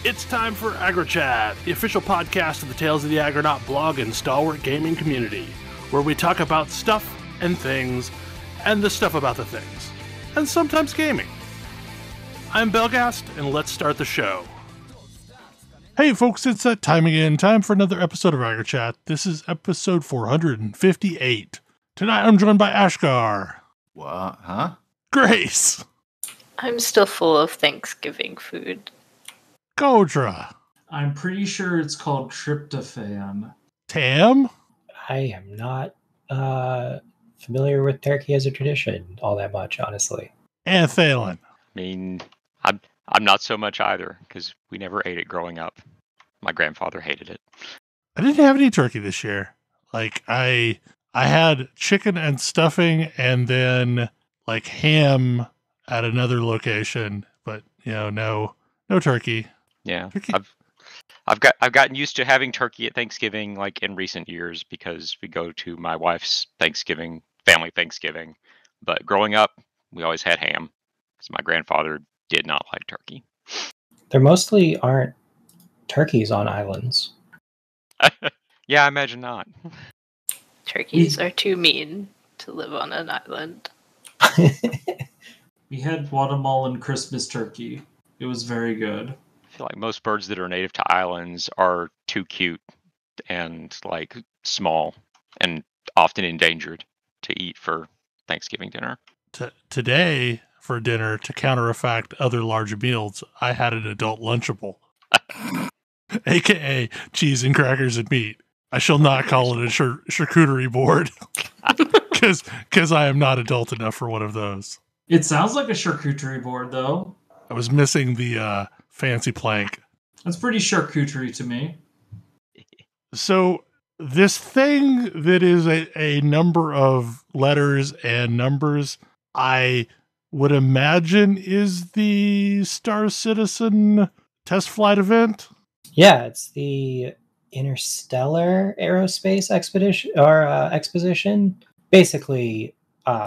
It's time for AggroChat, the official podcast of the Tales of the Aggronaut blog and stalwart gaming community, where we talk about stuff and things, and the stuff about the things, and sometimes gaming. I'm Belgast, and let's start the show. Hey folks, it's that time again. Time for another episode of AggroChat. This is episode 458. Tonight I'm joined by Ashgar. What? Huh? Grace. I'm still full of Thanksgiving food. Kodra. I'm pretty sure it's called tryptophan. Tam. I am not familiar with turkey as a tradition all that much, honestly. And Thalen. I mean, I'm not so much either, because we never ate it growing up. My grandfather hated it. I didn't have any turkey this year. Like, I had chicken and stuffing and then, like, ham at another location, but, you know, no turkey. Yeah, Turkey. I've gotten used to having turkey at Thanksgiving, like, in recent years, because we go to my wife's family Thanksgiving. But growing up, we always had ham, because my grandfather did not like turkey. There mostly aren't turkeys on islands. Yeah, I imagine not. Turkeys are too mean to live on an island. We had Guatemalan Christmas turkey. It was very good. I feel like most birds that are native to islands are too cute and, like, small and often endangered to eat for Thanksgiving dinner. Today, for dinner, to counteract other large meals, I had an adult Lunchable. AKA cheese and crackers and meat. I shall not call it a charcuterie board because I am not adult enough for one of those. It sounds like a charcuterie board, though. I was missing the fancy plank. That's pretty charcuterie to me. So this thing that is a number of letters and numbers, I would imagine is the Star Citizen test flight event. Yeah, it's the Interstellar Aerospace Expedition or Exposition. Basically,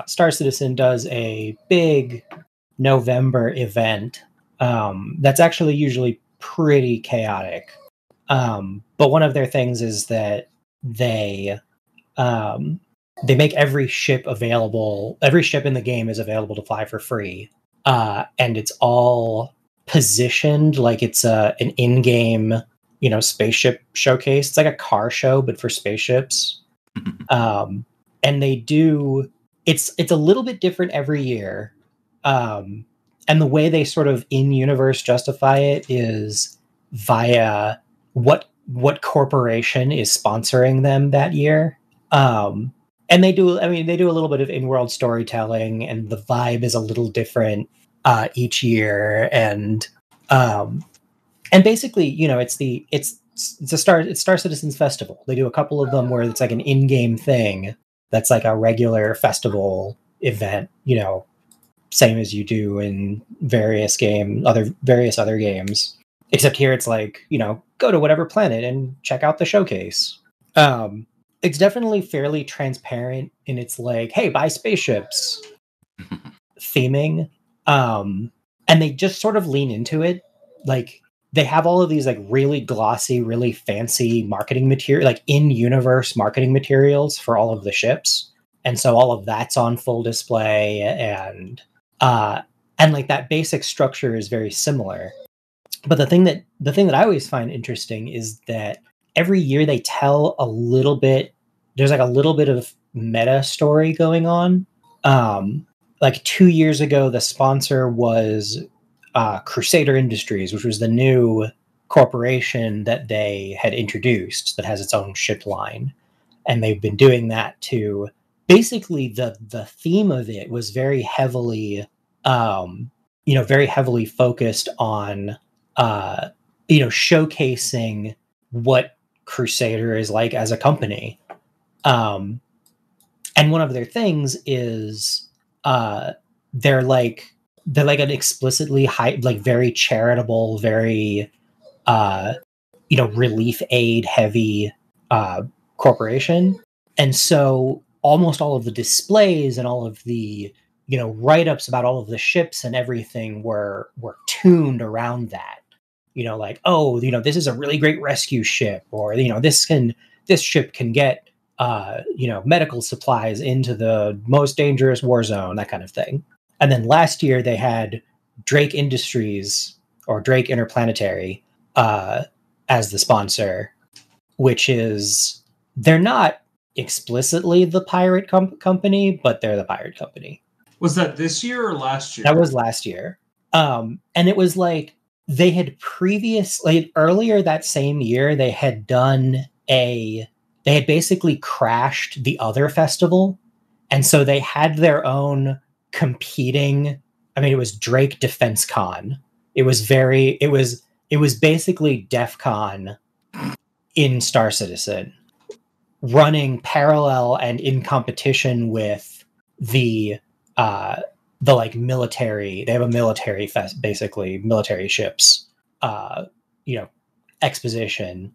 Star Citizen does a big November event that's actually usually pretty chaotic. But one of their things is that they make every ship available. Every ship in the game is available to fly for free, and it's all positioned like it's an in-game, spaceship showcase. It's like a car show, but for spaceships. And they do. It's a little bit different every year. And the way they sort of in-universe justify it is via what corporation is sponsoring them that year. And they do a little bit of in-world storytelling, and the vibe is a little different each year. And basically, it's Star Citizen's festival. They do a couple of them where it's like an in-game thing that's like a regular festival event, same as you do in various other games. Except here it's like, go to whatever planet and check out the showcase. It's definitely fairly transparent in its like, hey, buy spaceships theming. And they just sort of lean into it. Like, they have all of these like really glossy, really fancy marketing material, like in-universe marketing materials for all of the ships. And so all of that's on full display, and like that basic structure is very similar. But the thing that I always find interesting is that every year they tell a little bit. There's like a little bit of meta story going on. Like 2 years ago, the sponsor was Crusader Industries, which was the new corporation that they had introduced that has its own ship line. And they've been doing that to basically the theme of it was very heavily, very heavily focused on, showcasing what Crusader is like as a company. And one of their things is they're like an explicitly very charitable, very relief aid heavy corporation. And so almost all of the displays and all of the write-ups about all of the ships and everything were tuned around that. like, oh, this is a really great rescue ship, or this ship can get medical supplies into the most dangerous war zone, that kind of thing. And then last year they had Drake Industries or Drake Interplanetary as the sponsor, which is, they're not explicitly the pirate company, but they're the pirate company. Was that this year or last year? That was last year. And it was like, they had earlier that same year, they had basically crashed the other festival. And so they had their own competing, it was Drake Defense Con. It was basically DEF CON in Star Citizen, running parallel and in competition with the like military. They have a military basically military ships exposition,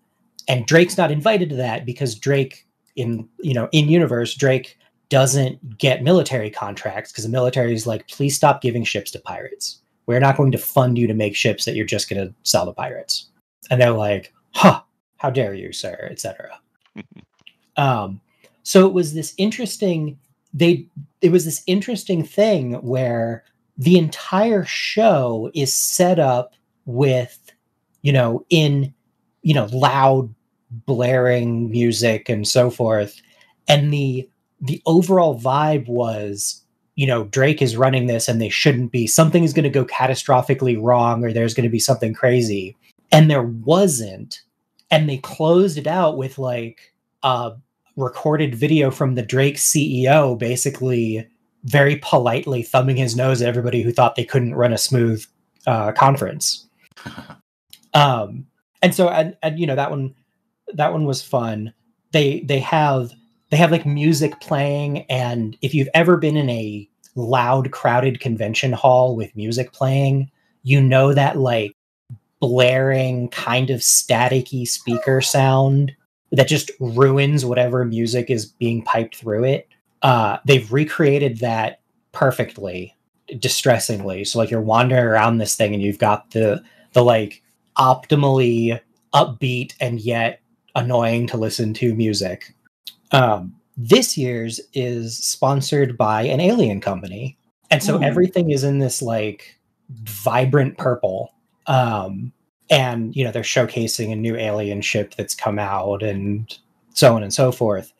and Drake's not invited to that because Drake in universe, Drake doesn't get military contracts because the military is like, please stop giving ships to pirates. We're not going to fund you to make ships that you're just going to sell to pirates. And they're like, huh, how dare you, sir, etc. So it was this interesting thing where the entire show is set up with, in loud blaring music and so forth. And the overall vibe was, Drake is running this and they shouldn't be. Something is going to go catastrophically wrong, or there's going to be something crazy. And there wasn't. And they closed it out with like a recorded video from the Drake CEO, basically very politely thumbing his nose at everybody who thought they couldn't run a smooth conference. And so, and that one was fun. They have like music playing, and if you've ever been in a loud, crowded convention hall with music playing, that like blaring kind of staticky speaker sound that just ruins whatever music is being piped through it. They've recreated that perfectly, distressingly. So like you're wandering around this thing and you've got the like optimally upbeat and yet annoying to listen to music. This year's is sponsored by an alien company. And so everything is in this like vibrant purple. And, they're showcasing a new alien ship that's come out and so on and so forth.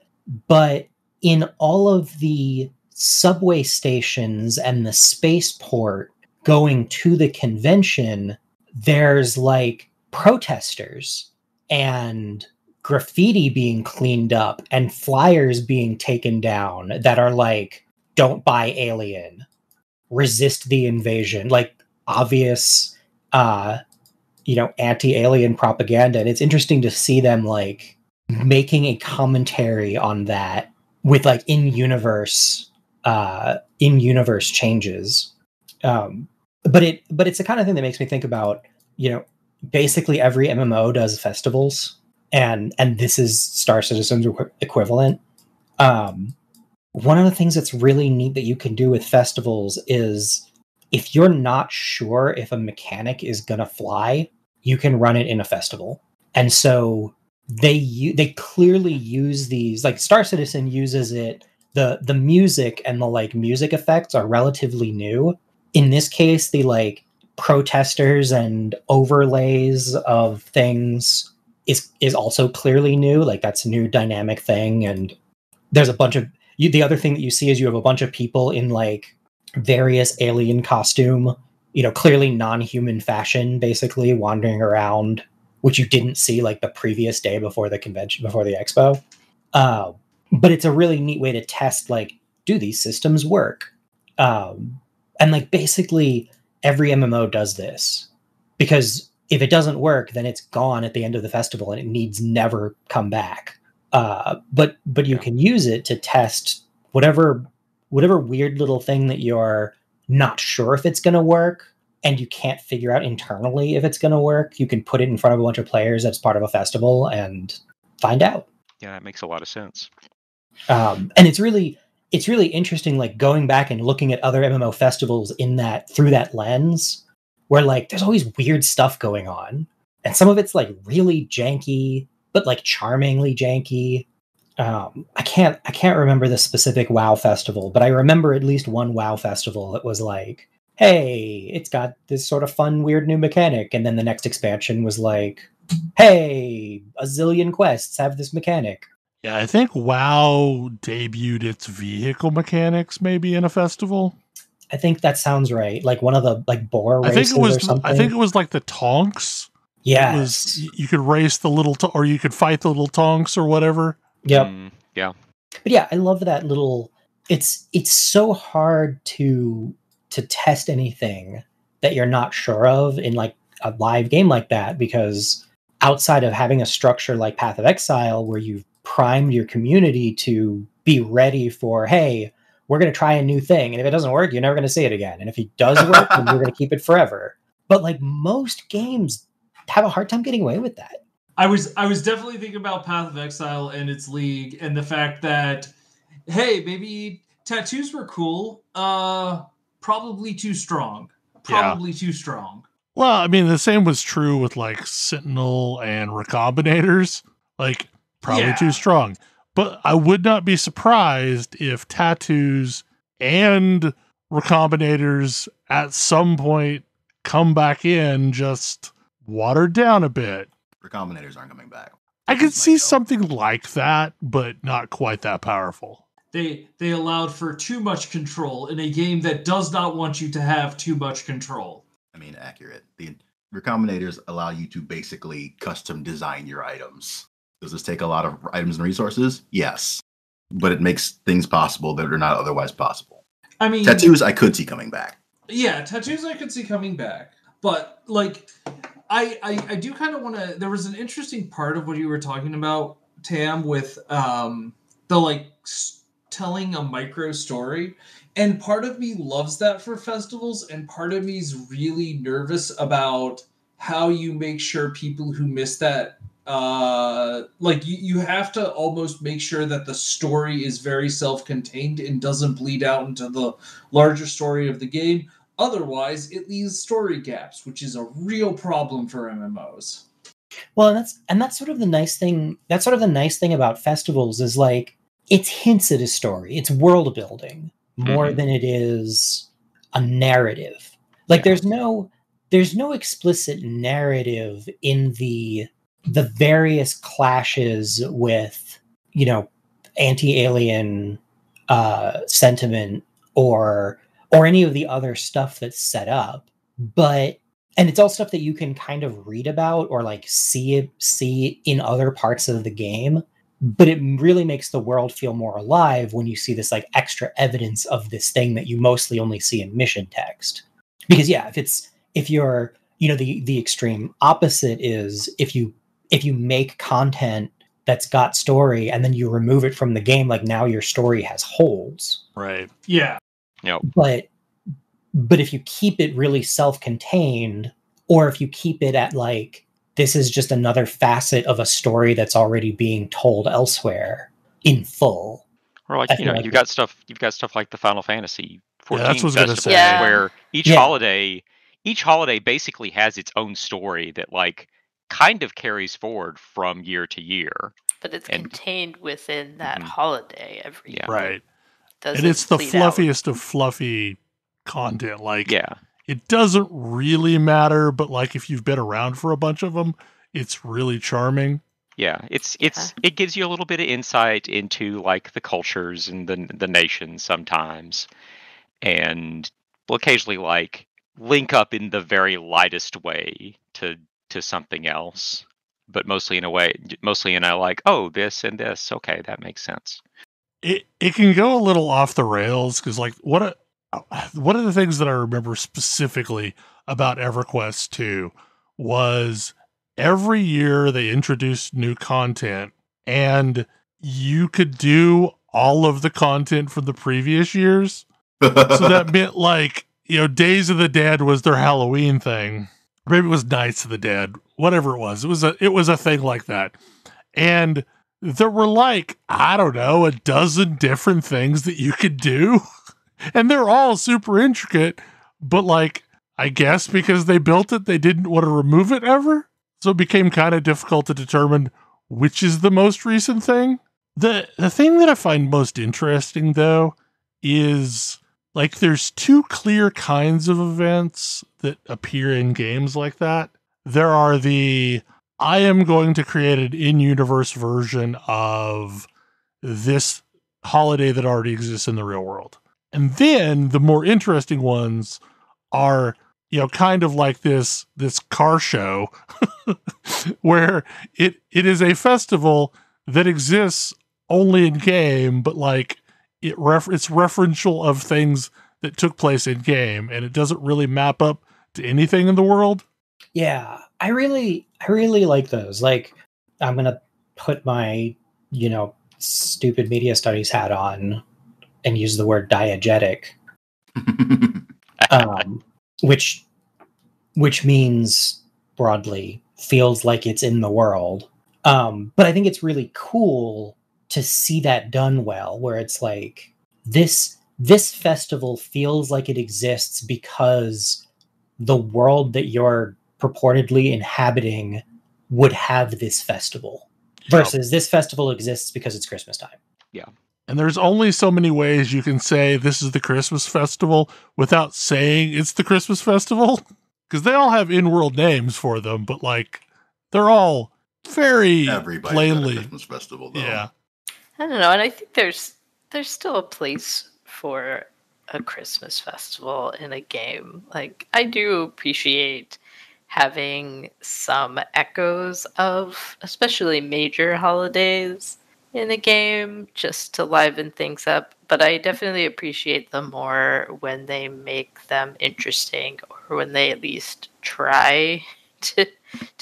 But in all of the subway stations and the spaceport going to the convention, there's like protesters and graffiti being cleaned up and flyers being taken down that are like, don't buy alien, resist the invasion, like obvious anti-alien propaganda. And it's interesting to see them like making a commentary on that with like in-universe changes. But it's the kind of thing that makes me think about, basically every MMO does festivals, and this is Star Citizen's equivalent. One of the things that's really neat that you can do with festivals is, if you're not sure if a mechanic is gonna fly, you can run it in a festival. And so they clearly use these, like Star Citizen uses it. The music and the like music effects are relatively new. In this case, the like protesters and overlays of things is also clearly new. Like that's a new dynamic thing. And there's a bunch of the other thing that you see is you have a bunch of people in like various alien costume, clearly non-human fashion, basically wandering around, which you didn't see like the previous day before the convention, before the expo. But it's a really neat way to test, like, do these systems work? And like basically every MMO does this, because if it doesn't work, then it's gone at the end of the festival and it needs never come back. But you can use it to test whatever weird little thing that you're not sure if it's going to work and you can't figure out internally if it's going to work. You can put it in front of a bunch of players that's part of a festival and find out. Yeah, that makes a lot of sense. And it's really interesting, like going back and looking at other MMO festivals through that lens, where like there's always weird stuff going on, and some of it's like really janky, but like charmingly janky. I can't remember the specific WoW festival, but I remember at least one WoW festival that was like, hey, it's got this sort of fun, weird new mechanic, and then the next expansion was like, hey, a zillion quests have this mechanic. Yeah, I think WoW debuted its vehicle mechanics maybe in a festival. I think that sounds right. Like one of the like boar races or something. I think it was like the Tonks. Yes. It was, you could race the little, or you could fight the little Tonks or whatever. Yep. Yeah. But yeah, I love that little. It's so hard to test anything that you're not sure of in like a live game like that, because outside of having a structure like Path of Exile where you've primed your community to be ready for, hey, we're going to try a new thing, and if it doesn't work, you're never going to see it again, and if it does work, then you're going to keep it forever. But like most games have a hard time getting away with that. I was definitely thinking about Path of Exile and its league, and the fact that, hey, maybe tattoos were cool, probably too strong. Too strong. Well, I mean, the same was true with like Sentinel and Recombinators. Like, probably too strong. But I would not be surprised if tattoos and Recombinators at some point come back in, just watered down a bit. Recombinators aren't coming back. I could see something like that, but not quite that powerful. They allowed for too much control in a game that does not want you to have too much control. I mean, accurate. The Recombinators allow you to basically custom design your items. Does this take a lot of items and resources? Yes. But it makes things possible that are not otherwise possible. I mean, tattoos I could see coming back. Yeah, tattoos I could see coming back. But, like, I do kind of want to... There was an interesting part of what you were talking about, Tam, with the, like, telling a micro story. And part of me loves that for festivals, and part of me is really nervous about how you make sure people who miss that... you have to almost make sure that the story is very self-contained and doesn't bleed out into the larger story of the game. Otherwise, it leaves story gaps, which is a real problem for MMOs. Well, and that's sort of the nice thing. That's sort of the nice thing about festivals is like it's hints at a story. It's world building more than it is a narrative. Like there's no explicit narrative in the various clashes with, you know, anti-alien sentiment or any of the other stuff that's set up. And it's all stuff that you can kind of read about or like see in other parts of the game. But it really makes the world feel more alive when you see this like extra evidence of this thing that you mostly only see in mission text. Because yeah, if you're, you know, the extreme opposite is if you make content that's got story and then you remove it from the game, like now your story has holes. Right. Yeah. Yep. But if you keep it really self-contained, or if you keep it at like, this is just another facet of a story that's already being told elsewhere in full. Or like, you know, you've got stuff like the Final Fantasy 14 that's what I was gonna say. where each holiday basically has its own story that like kind of carries forward from year to year. But it's contained within that holiday every year. Right. Doesn't and it's the bleed out. fluffiest of fluffy content. Like, Yeah. it doesn't really matter, but like if you've been around for a bunch of them, it's really charming. Yeah, it gives you a little bit of insight into like the cultures and the nations sometimes, and will occasionally like link up in the very lightest way to something else, but mostly in a like, oh, this and this, okay, that makes sense. It can go a little off the rails because like one of the things that I remember specifically about EverQuest 2 was every year they introduced new content and you could do all of the content from the previous years. So that meant like, you know, Days of the Dead was their Halloween thing. Maybe it was Nights of the Dead, whatever it was. It was a thing like that. And there were like, I don't know, a dozen different things that you could do. And they're all super intricate, but like, I guess because they built it, they didn't want to remove it ever. So it became kind of difficult to determine which is the most recent thing. The thing that I find most interesting, though, is like there's two clear kinds of events that appear in games like that. There are the I am going to create an in-universe version of this holiday that already exists in the real world. And then the more interesting ones are, kind of like this car show where it is a festival that exists only in game, but like it's referential of things that took place in game, and it doesn't really map up to anything in the world. Yeah, I really like those. Like, I'm gonna put my, stupid media studies hat on and use the word diegetic, which means broadly feels like it's in the world. But I think it's really cool to see that done well, where it's like this festival feels like it exists because the world that you're purportedly inhabiting would have this festival versus this festival exists because it's Christmas time. Yeah. And there's only so many ways you can say this is the Christmas festival without saying it's the Christmas festival. Because they all have in-world names for them, but like they're all very plainly got a Christmas festival, though. Yeah. I don't know, and I think there's still a place for a Christmas festival in a game. Like, I do appreciate having some echoes of especially major holidays in a game just to liven things up, but I definitely appreciate them more when they make them interesting, or when they at least try to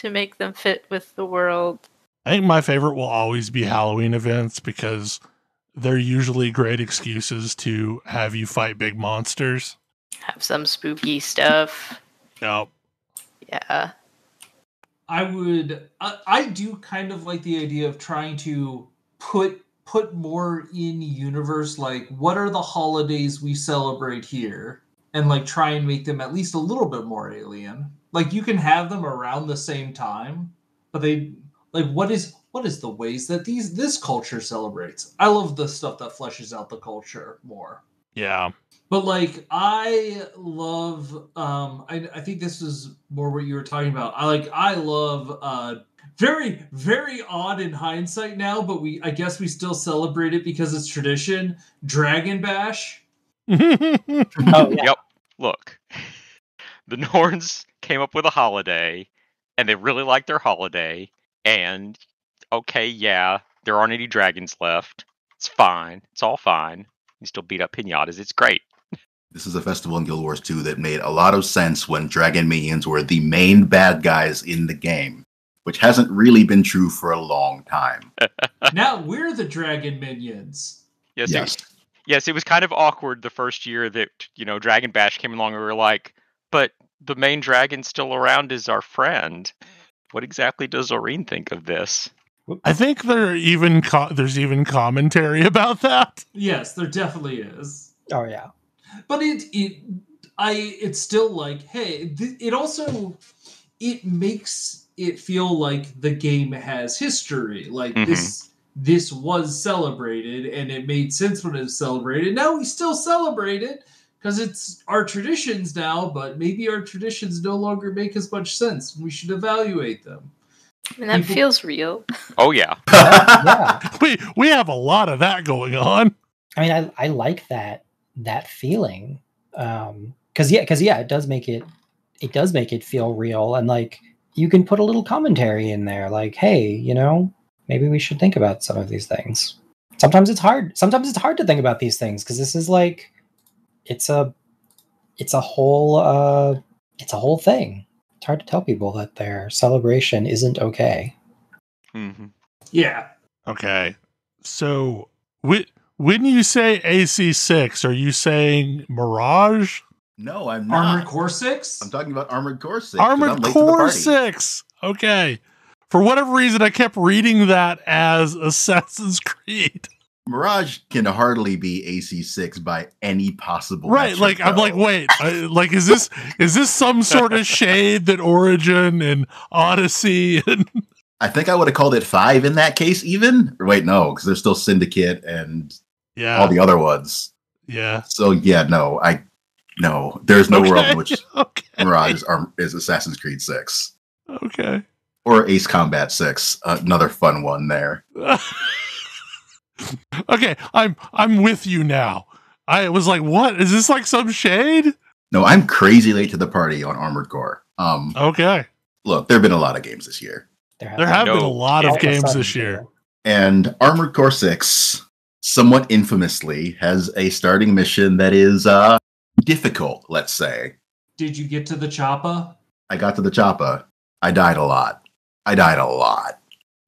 make them fit with the world. I think my favorite will always be Halloween events because they're usually great excuses to have you fight big monsters. Have some spooky stuff. Yep. Yeah. I do kind of like the idea of trying to put more in universe, like what are the holidays we celebrate here, and like try and make them at least a little bit more alien. Like, you can have them around the same time, but they like what is the ways that this culture celebrates. I love the stuff that fleshes out the culture more. Yeah. But like, I love I think this is more what you were talking about. I love very, very odd in hindsight now, but I guess we still celebrate it because it's tradition. Dragon Bash. Oh, yeah. Yep. Look, the Norns came up with a holiday, and they really like their holiday. And okay, yeah, there aren't any dragons left. It's fine. It's all fine. You still beat up pinatas. It's great. This is a festival in Guild Wars 2 that made a lot of sense when dragon minions were the main bad guys in the game, which hasn't really been true for a long time. Now we're the dragon minions. Yes, it was kind of awkward the first year that, Dragon Bash came along and we were like, but the main dragon still around is our friend. What exactly does Oreen think of this? I think there's even commentary about that. Yes, there definitely is. Oh, yeah. But it's still like, hey, it makes it feel like the game has history. Like, this was celebrated, and it made sense when it was celebrated. Now we still celebrate it because it's our traditions now, but maybe our traditions no longer make as much sense. We should evaluate them. And that feels real. Oh, yeah. Yeah. We have a lot of that going on. I mean, I like that feeling. Because it does make it feel real, and like you can put a little commentary in there, like, hey, maybe we should think about some of these things. Sometimes it's hard to think about these things because this is like it's a whole thing. It's hard to tell people that their celebration isn't okay. Mm-hmm. Yeah. Okay. So when you say AC6, are you saying Mirage? No, I'm not. Armored Core 6? I'm talking about Armored Core 6. Armored Core 6. Okay. For whatever reason, I kept reading that as Assassin's Creed. Mirage can hardly be AC6 by any possible Right, metric, I'm like, though. wait, is this some sort of shade that Origin and Odyssey and I think I would have called it 5 in that case, even. Or wait, no, because there's still Syndicate and all the other ones. Yeah. So yeah, no, there's no world in which Okay. Mirage is Assassin's Creed 6 Okay. or Ace Combat 6. Another fun one there. Okay, I'm with you now. I was like, what? Is this like some shade? No, I'm crazy late to the party on Armored Core. Okay. Look, there have been a lot of games this year. There have been a lot of games this year. And Armored Core 6, somewhat infamously, has a starting mission that is difficult, let's say. Did you get to the choppa? I got to the choppa. I died a lot.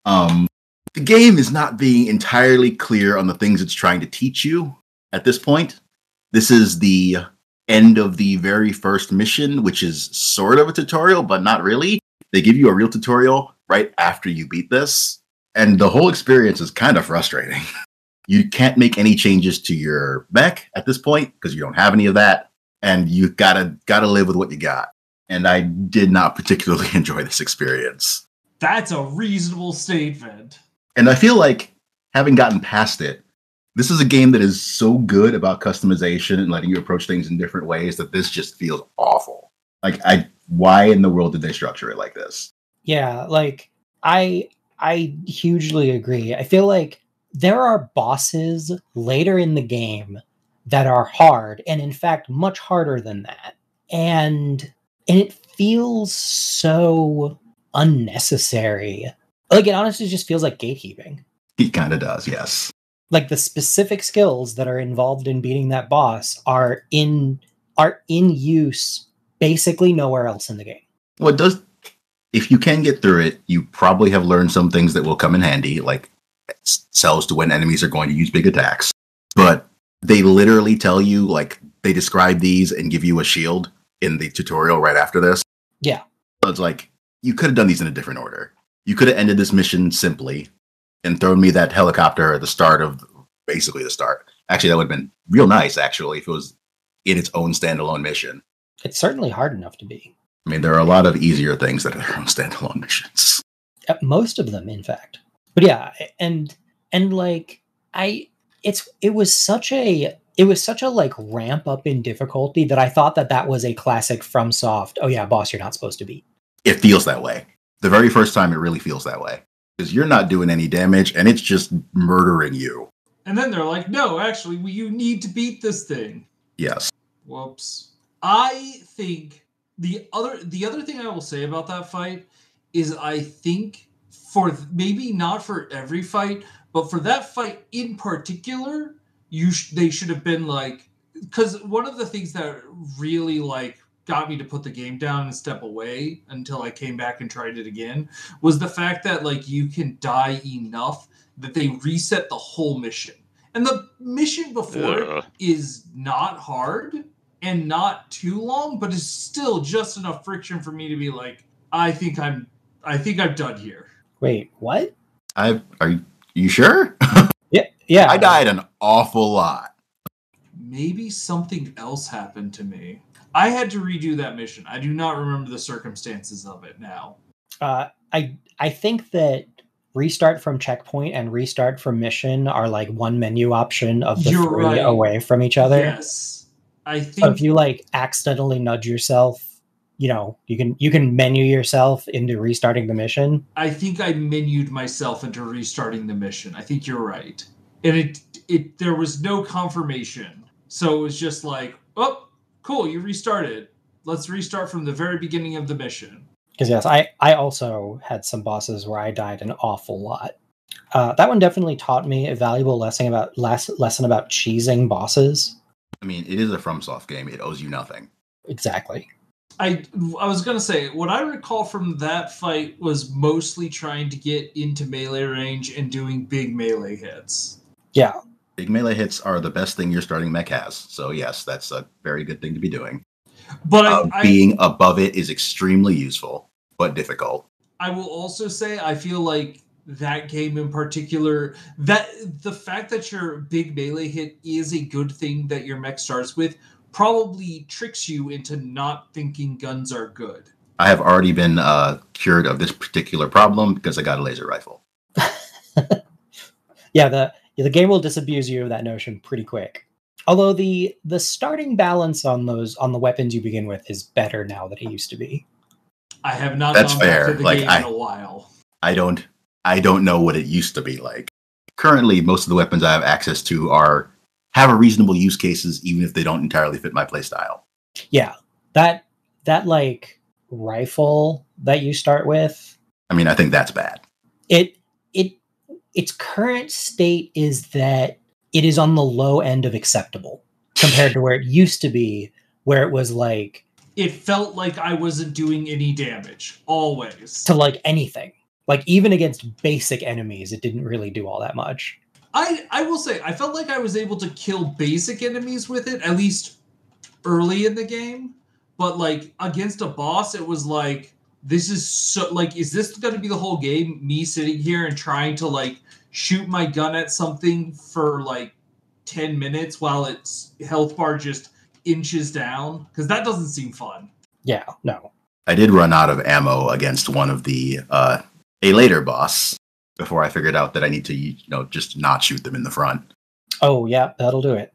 The game is not being entirely clear on the things it's trying to teach you at this point. This is the end of the very first mission, which is sort of a tutorial, but not really. They give you a real tutorial right after you beat this, and the whole experience is kind of frustrating. You can't make any changes to your mech at this point because you don't have any of that, and you gotta live with what you got. And I did not particularly enjoy this experience. That's a reasonable statement. And I feel like, having gotten past it, this is a game that is so good about customization and letting you approach things in different ways that this just feels awful. Like, why in the world did they structure it like this? Yeah, I hugely agree. I feel like there are bosses later in the game that are hard, and in fact, much harder than that. And it feels so unnecessary. Like, it honestly just feels like gatekeeping. He kind of does, yes. Like, the specific skills that are involved in beating that boss are in use basically nowhere else in the game. Well, it does. If you can get through it, you probably have learned some things that will come in handy, like cells to when enemies are going to use big attacks. But they literally tell you, like, they describe these and give you a shield in the tutorial right after this. Yeah. So it's like, you could have done these in a different order. You could have ended this mission simply and thrown me that helicopter at the start of, basically the start. Actually, that would have been real nice, actually, if it was in its own standalone mission. It's certainly hard enough to be. I mean, there are a lot of easier things that are their own standalone missions. Most of them, in fact. But yeah, and like, it was such a like ramp up in difficulty that I thought that was a classic FromSoft. Oh yeah, boss, you're not supposed to beat. It feels that way. The very first time, it really feels that way because you're not doing any damage and it's just murdering you. And then they're like, "No, actually, you need to beat this thing." Yes. Whoops. I think the other thing I will say about that fight is I think for maybe not for every fight, but for that fight in particular, they should have been like, because one of the things that really like got me to put the game down and step away until I came back and tried it again was the fact that like you can die enough that they reset the whole mission. And the mission before it is not hard and not too long, but it's still just enough friction for me to be like, I think I'm done here. Wait, what? Are you sure? Yeah. I died an awful lot. Maybe something else happened to me. I had to redo that mission. I do not remember the circumstances of it now. I think that restart from checkpoint and restart from mission are like one menu option of the You're three right. away from each other. Yes. I think So if you like accidentally nudge yourself, you can menu yourself into restarting the mission. I think I menued myself into restarting the mission. I think you're right. And it there was no confirmation. So it was just like, oh, cool, you restarted. Let's restart from the very beginning of the mission. Because yes, I also had some bosses where I died an awful lot. That one definitely taught me a valuable lesson about cheesing bosses. I mean, it is a FromSoft game. It owes you nothing. Exactly. I was going to say, what I recall from that fight was mostly trying to get into melee range and doing big melee hits. Yeah. Big melee hits are the best thing your starting mech has. So yes, that's a very good thing to be doing. But being above it is extremely useful, but difficult. I will also say, I feel like that game in particular, that the fact that your big melee hit is a good thing that your mech starts with probably tricks you into not thinking guns are good. I have already been cured of this particular problem because I got a laser rifle. Yeah, the game will disabuse you of that notion pretty quick. Although the starting balance on the weapons you begin with is better now than it used to be. I have not That's gone fair. back to the Like, game in a while. I don't know what it used to be like. Currently, most of the weapons I have access to have a reasonable use cases, even if they don't entirely fit my playstyle. Yeah, that like rifle that you start with. I mean, I think that's bad. Its current state is that it is on the low end of acceptable compared to where it used to be, where it was like It felt like I wasn't doing any damage always. to like anything. Like even against basic enemies, it didn't really do all that much. I will say, I felt like I was able to kill basic enemies with it, at least early in the game. But like against a boss, it was like, this is so like, is this going to be the whole game? Me sitting here and trying to like shoot my gun at something for like 10 minutes while its health bar just inches down? Because that doesn't seem fun. Yeah, no. I did run out of ammo against one of the a later boss before I figured out that I need to just not shoot them in the front. Oh yeah, that'll do it.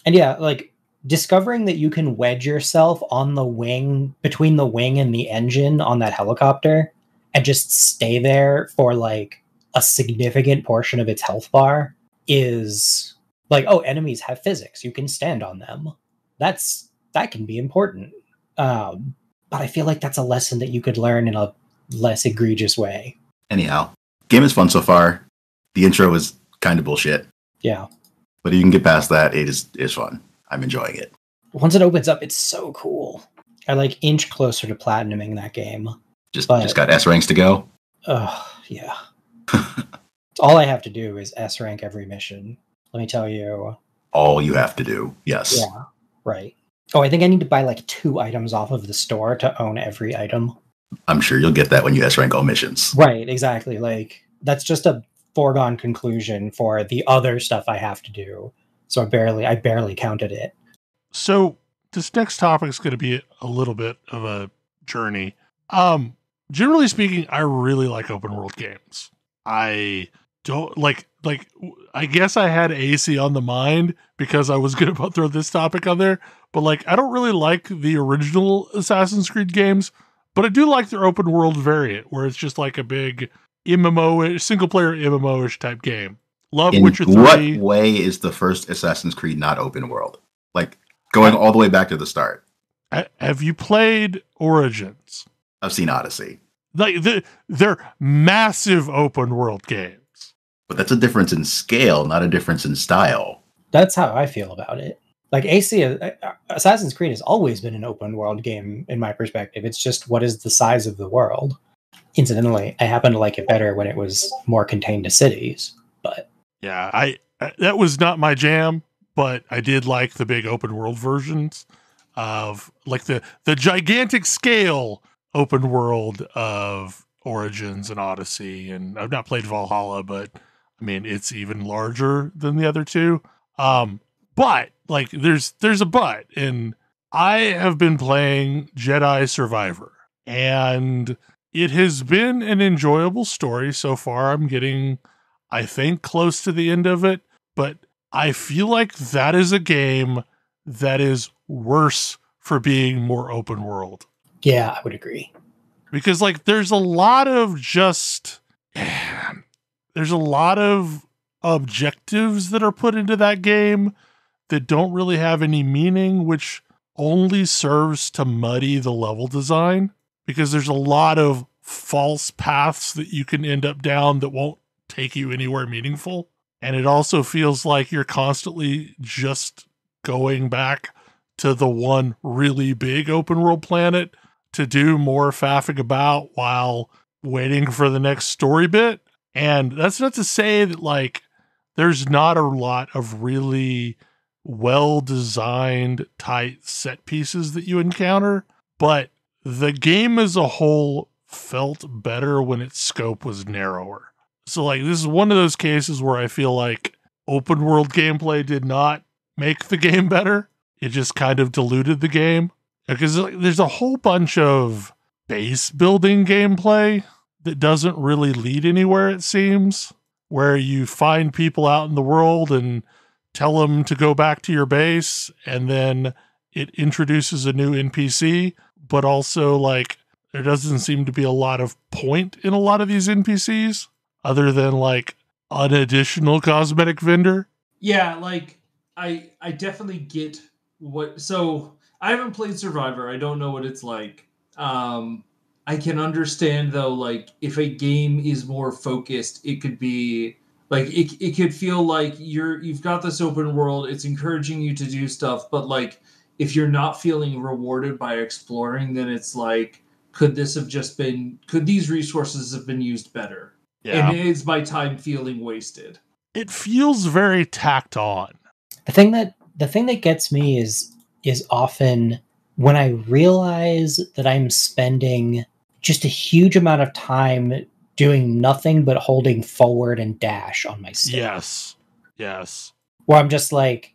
And yeah, like discovering that you can wedge yourself on the wing, between the wing and the engine on that helicopter, and just stay there for like a significant portion of its health bar is like, oh, enemies have physics. You can stand on them. That can be important. But I feel like that's a lesson that you could learn in a less egregious way. Anyhow, game is fun so far. The intro is kind of bullshit. Yeah. But if you can get past that, it is fun. I'm enjoying it. Once it opens up, it's so cool. I like inch closer to platinuming that game. Just got S ranks to go. Yeah. All I have to do is S rank every mission. Let me tell you. All you have to do. Yes. Yeah. Right. Oh, I think I need to buy like 2 items off of the store to own every item. I'm sure you'll get that when you S rank all missions. Right. Exactly. Like that's just a foregone conclusion for the other stuff I have to do. So I barely counted it. So this next topic is going to be a little bit of a journey. Generally speaking, I really like open world games. I don't like, I guess I had AC on the mind because I was going to throw this topic on there, but like, I don't really like the original Assassin's Creed games, but I do like their open world variant where it's just like a big MMO, single player MMO-ish type game. Love Witcher 3. What way is the first Assassin's Creed not open world? Like going all the way back to the start. Have you played Origins? I've seen Odyssey. Like they're massive open world games. But that's a difference in scale, not a difference in style. That's how I feel about it. Like Assassin's Creed has always been an open world game in my perspective. It's just what is the size of the world. Incidentally, I happen to like it better when it was more contained to cities. But yeah, I that was not my jam, but I did like the big open world versions of like the gigantic scale open world of Origins and Odyssey. And I've not played Valhalla, but I mean it's even larger than the other two. But like there's a but, and I have been playing Jedi Survivor, and it has been an enjoyable story so far. I'm getting, I think, close to the end of it, but I feel like that is a game that is worse for being more open world. yeah, I would agree. Because like there's a lot of objectives that are put into that game that don't really have any meaning, which only serves to muddy the level design, because there's a lot of false paths that you can end up down that won't take you anywhere meaningful. And it also feels like you're constantly just going back to the one really big open world planet to do more faffing about while waiting for the next story bit. And that's not to say that like there's not a lot of really well-designed, tight set pieces that you encounter, but the game as a whole felt better when its scope was narrower. So like this is one of those cases where I feel like open world gameplay did not make the game better. It just kind of diluted the game. Because there's a whole bunch of base building gameplay that doesn't really lead anywhere, it seems, where you find people out in the world and tell them to go back to your base, and then it introduces a new NPC, but also like there doesn't seem to be a lot of point in a lot of these NPCs other than like an additional cosmetic vendor. Yeah, like I definitely get what. So I haven't played Survivor. I don't know what it's like. I can understand though, like if a game is more focused, it could be like it could feel like you've got this open world. It's encouraging you to do stuff, but like if you're not feeling rewarded by exploring, then it's like, could these resources have been used better? Yeah. And is my time feeling wasted? It feels very tacked on. The thing that gets me is often when I realize that I'm spending just a huge amount of time doing nothing but holding forward and dash on my stick. Yes. Where I'm just like,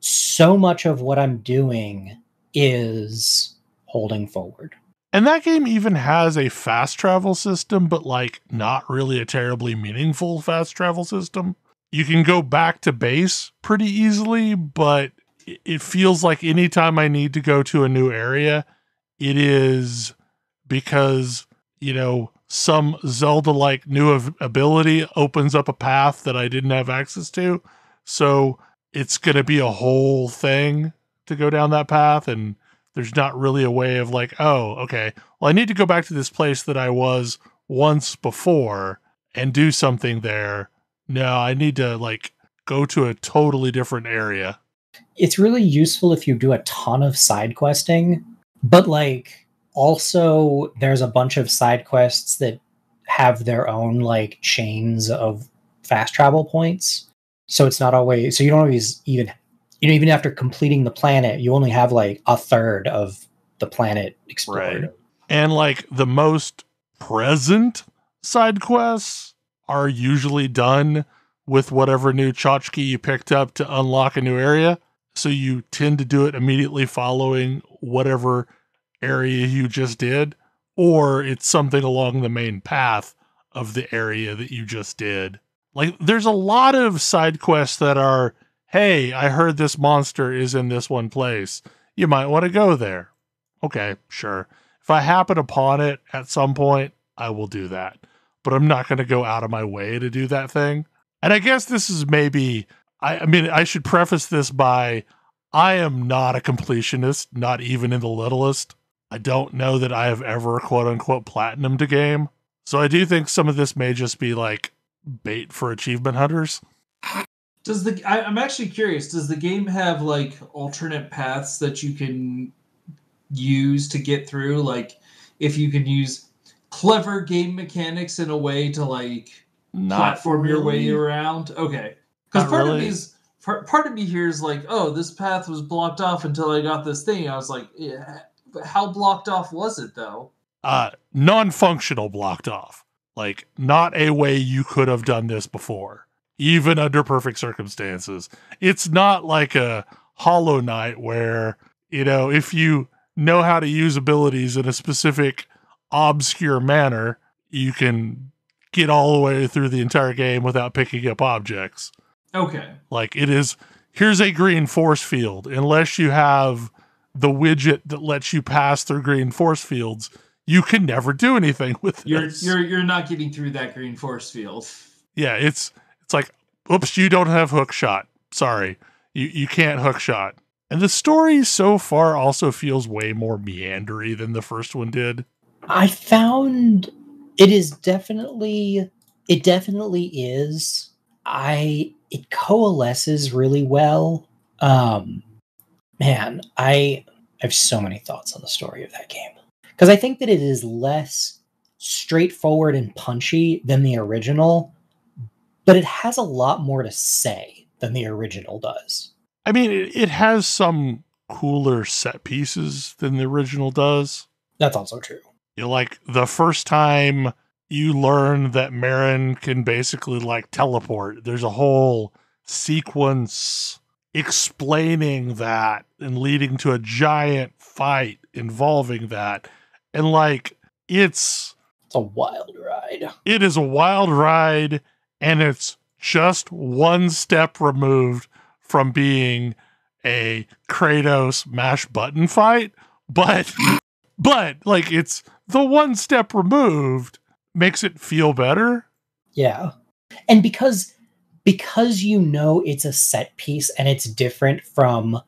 so much of what I'm doing is holding forward. And that game even has a fast travel system, but like not really a terribly meaningful fast travel system. You can go back to base pretty easily, but it feels like anytime I need to go to a new area, it is because, some Zelda-like new ability opens up a path that I didn't have access to. So it's going to be a whole thing to go down that path, and there's not really a way of like, oh, okay, well, I need to go back to this place that I was once before and do something there. No, I need to like go to a totally different area. It's really useful if you do a ton of side questing, but like also there's a bunch of side quests that have their own like chains of fast travel points. So it's not always, so you don't always even after completing the planet, you only have like a third of the planet explored. Right. And like the most present side quests are usually done with whatever new tchotchke you picked up to unlock a new area. So you tend to do it immediately following whatever area you just did, or it's something along the main path of the area that you just did. Like there's a lot of side quests that are, hey, I heard this monster is in this one place. You might want to go there. Okay, sure. If I happen upon it at some point, I will do that. But I'm not going to go out of my way to do that thing. And I guess this is maybe, I mean, I should preface this by, I am not a completionist, not even in the littlest. I don't know that I have ever, quote unquote, platinumed a game. So I do think some of this may just be like bait for achievement hunters. I'm actually curious, does the game have like alternate paths that you can use to get through? Like if you can use clever game mechanics in a way to like platform your way around? Okay. Because part of me here is like, oh, this path was blocked off until I got this thing. I was like, yeah, but how blocked off was it though? Non-functional blocked off. Like not a way you could have done this before. Even under perfect circumstances. It's not like a Hollow Knight where, if you know how to use abilities in a specific obscure manner, you can get all the way through the entire game without picking up objects. Okay. Like it is, here's a green force field. Unless you have the widget that lets you pass through green force fields, you can never do anything with this. You're not getting through that green force field. Yeah, it's like, oops, you don't have hook shot. Sorry, you can't hook shot. And the story so far also feels way more meandery than the first one did. I found it definitely is. It coalesces really well. Man, I have so many thoughts on the story of that game. Because I think that it is less straightforward and punchy than the original, but it has a lot more to say than the original does. I mean, it has some cooler set pieces than the original does. That's also true. Like the first time you learn that Marin can basically like teleport. There's a whole sequence explaining that and leading to a giant fight involving that. And like, it's a wild ride. It is a wild ride, and it's just one step removed from being a Kratos mash button fight, but like, it's the one step removed makes it feel better. Yeah. And because you know it's a set piece and it's different from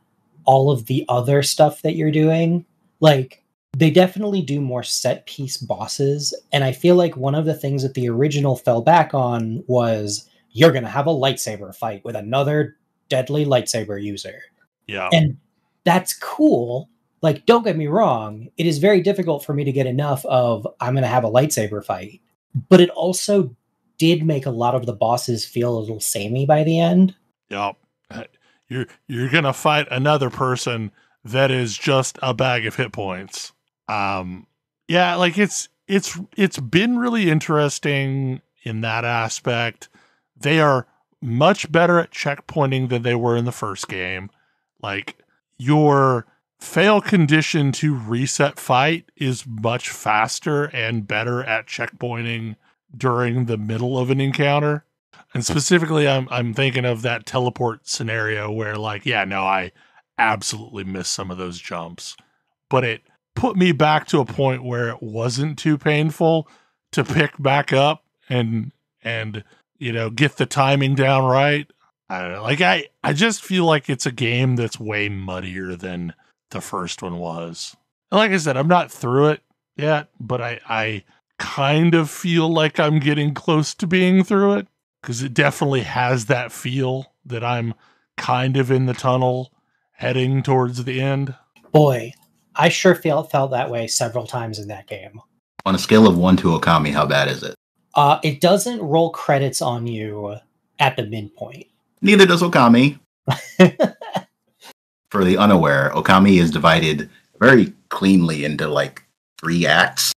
all of the other stuff that you're doing, like, they definitely do more set piece bosses. And I feel like one of the things that the original fell back on was you're going to have a lightsaber fight with another deadly lightsaber user. Yeah. And that's cool. Like, don't get me wrong. It is very difficult for me to get enough of I'm going to have a lightsaber fight. But it also did make a lot of the bosses feel a little samey by the end. Yep. You're going to fight another person that is just a bag of hit points. Yeah, like it's been really interesting in that aspect. They are much better at checkpointing than they were in the first game. Like, your fail condition to reset fight is much faster and better at checkpointing during the middle of an encounter. And specifically, I'm thinking of that teleport scenario where, like, yeah, no, I absolutely missed some of those jumps, but it put me back to a point where it wasn't too painful to pick back up and you know, get the timing down right. I don't know. Like, I just feel like it's a game that's way muddier than the first one was. And like I said, I'm not through it yet, but I kind of feel like I'm getting close to being through it, because it definitely has that feel that I'm kind of in the tunnel heading towards the end. Boy, I sure felt that way several times in that game. On a scale of 1 to Okami, how bad is it? It doesn't roll credits on you at the midpoint. Neither does Okami. For the unaware, Okami is divided very cleanly into like 3 acts,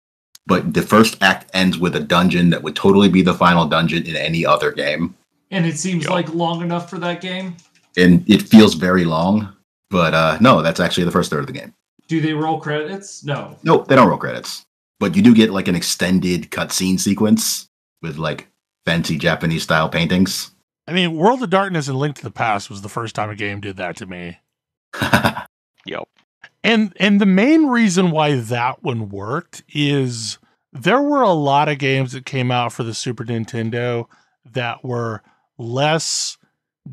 but the first act ends with a dungeon that would totally be the final dungeon in any other game. And it seems like long enough for that game? And it feels very long, but no, that's actually the first third of the game. Do they roll credits? No. Nope, they don't roll credits. But you do get like an extended cutscene sequence with like fancy Japanese style paintings. I mean, World of Darkness and Link to the Past was the first time a game did that to me. Yep. And the main reason why that one worked is there were a lot of games that came out for the Super Nintendo that were less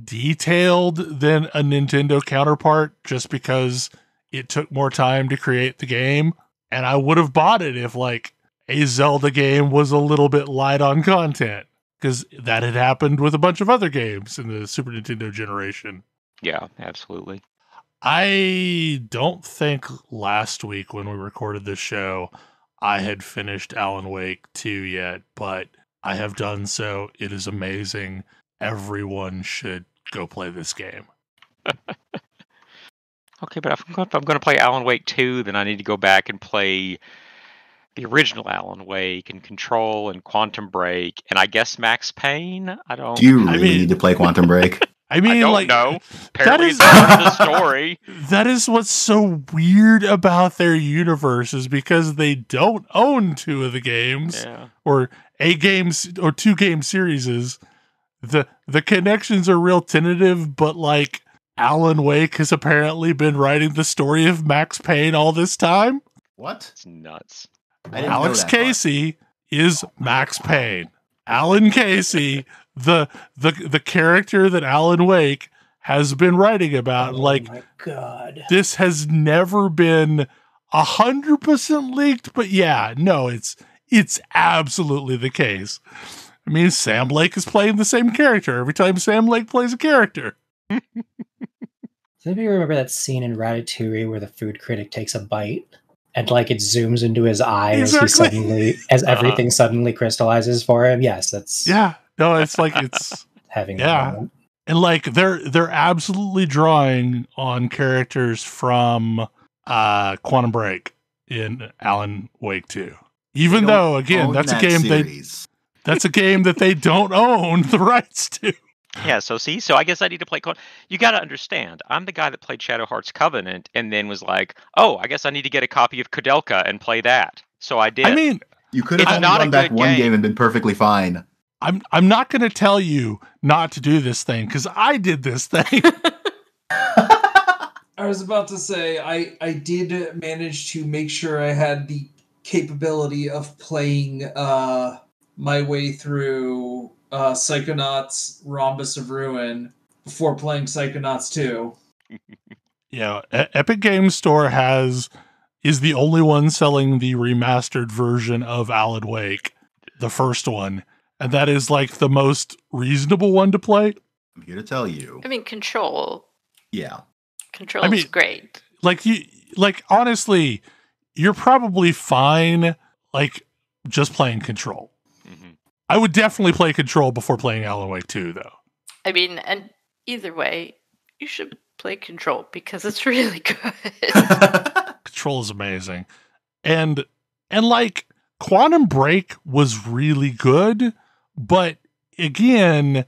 detailed than a Nintendo counterpart, just because it took more time to create the game. And I would have bought it if like a Zelda game was a little bit light on content, because that had happened with a bunch of other games in the Super Nintendo generation. Yeah, absolutely. I don't think last week when we recorded this show, I had finished Alan Wake 2 yet, but I have done so. It is amazing. Everyone should go play this game. Okay, but if I'm going to play Alan Wake 2, then I need to go back and play the original Alan Wake and Control and Quantum Break, and I guess Max Payne. I don't. Do you really need to play Quantum Break? I mean, I don't like, know. Apparently, it's part of the story. That is what's so weird about their universe, is because they don't own 2 of the games, or a games or 2 game series. The connections are real tentative, but like Alan Wake has apparently been writing the story of Max Payne all this time. What? It's nuts. Alex Casey is Max Payne. Alan Casey, the character that Alan Wake has been writing about. Like, my God, this has never been 100% leaked, but yeah, no, it's absolutely the case. I mean, Sam Lake is playing the same character every time Sam Lake plays a character. Does anybody remember that scene in Ratatouille where the food critic takes a bite and like it zooms into his eye Exactly. as everything suddenly crystallizes for him? Yes, that's no, it's like it's having yeah. that moment. And like they're absolutely drawing on characters from Quantum Break in Alan Wake 2. Even though, again, that's a game that's a game that they don't own the rights to. Yeah, so I guess I need to play. You got to understand, I'm the guy that played Shadow Hearts Covenant and then was like, oh, I guess I need to get a copy of Koudelka and play that. So I did. I mean, you could have gone back one game and been perfectly fine. I'm not going to tell you not to do this thing because I did this thing. I was about to say I did manage to make sure I had the capability of playing my way through Psychonauts Rhombus of Ruin before playing Psychonauts 2. Yeah, Epic Games Store is the only one selling the remastered version of Alan Wake, the first one, and that is like the most reasonable one to play. I'm here to tell you. I mean, Control. Yeah. Control is great. Honestly, you're probably fine, just playing Control. Mm-hmm. I would definitely play Control before playing Alan Wake 2, though. I mean, and either way, you should play Control because it's really good. Control is amazing. And Quantum Break was really good, but again,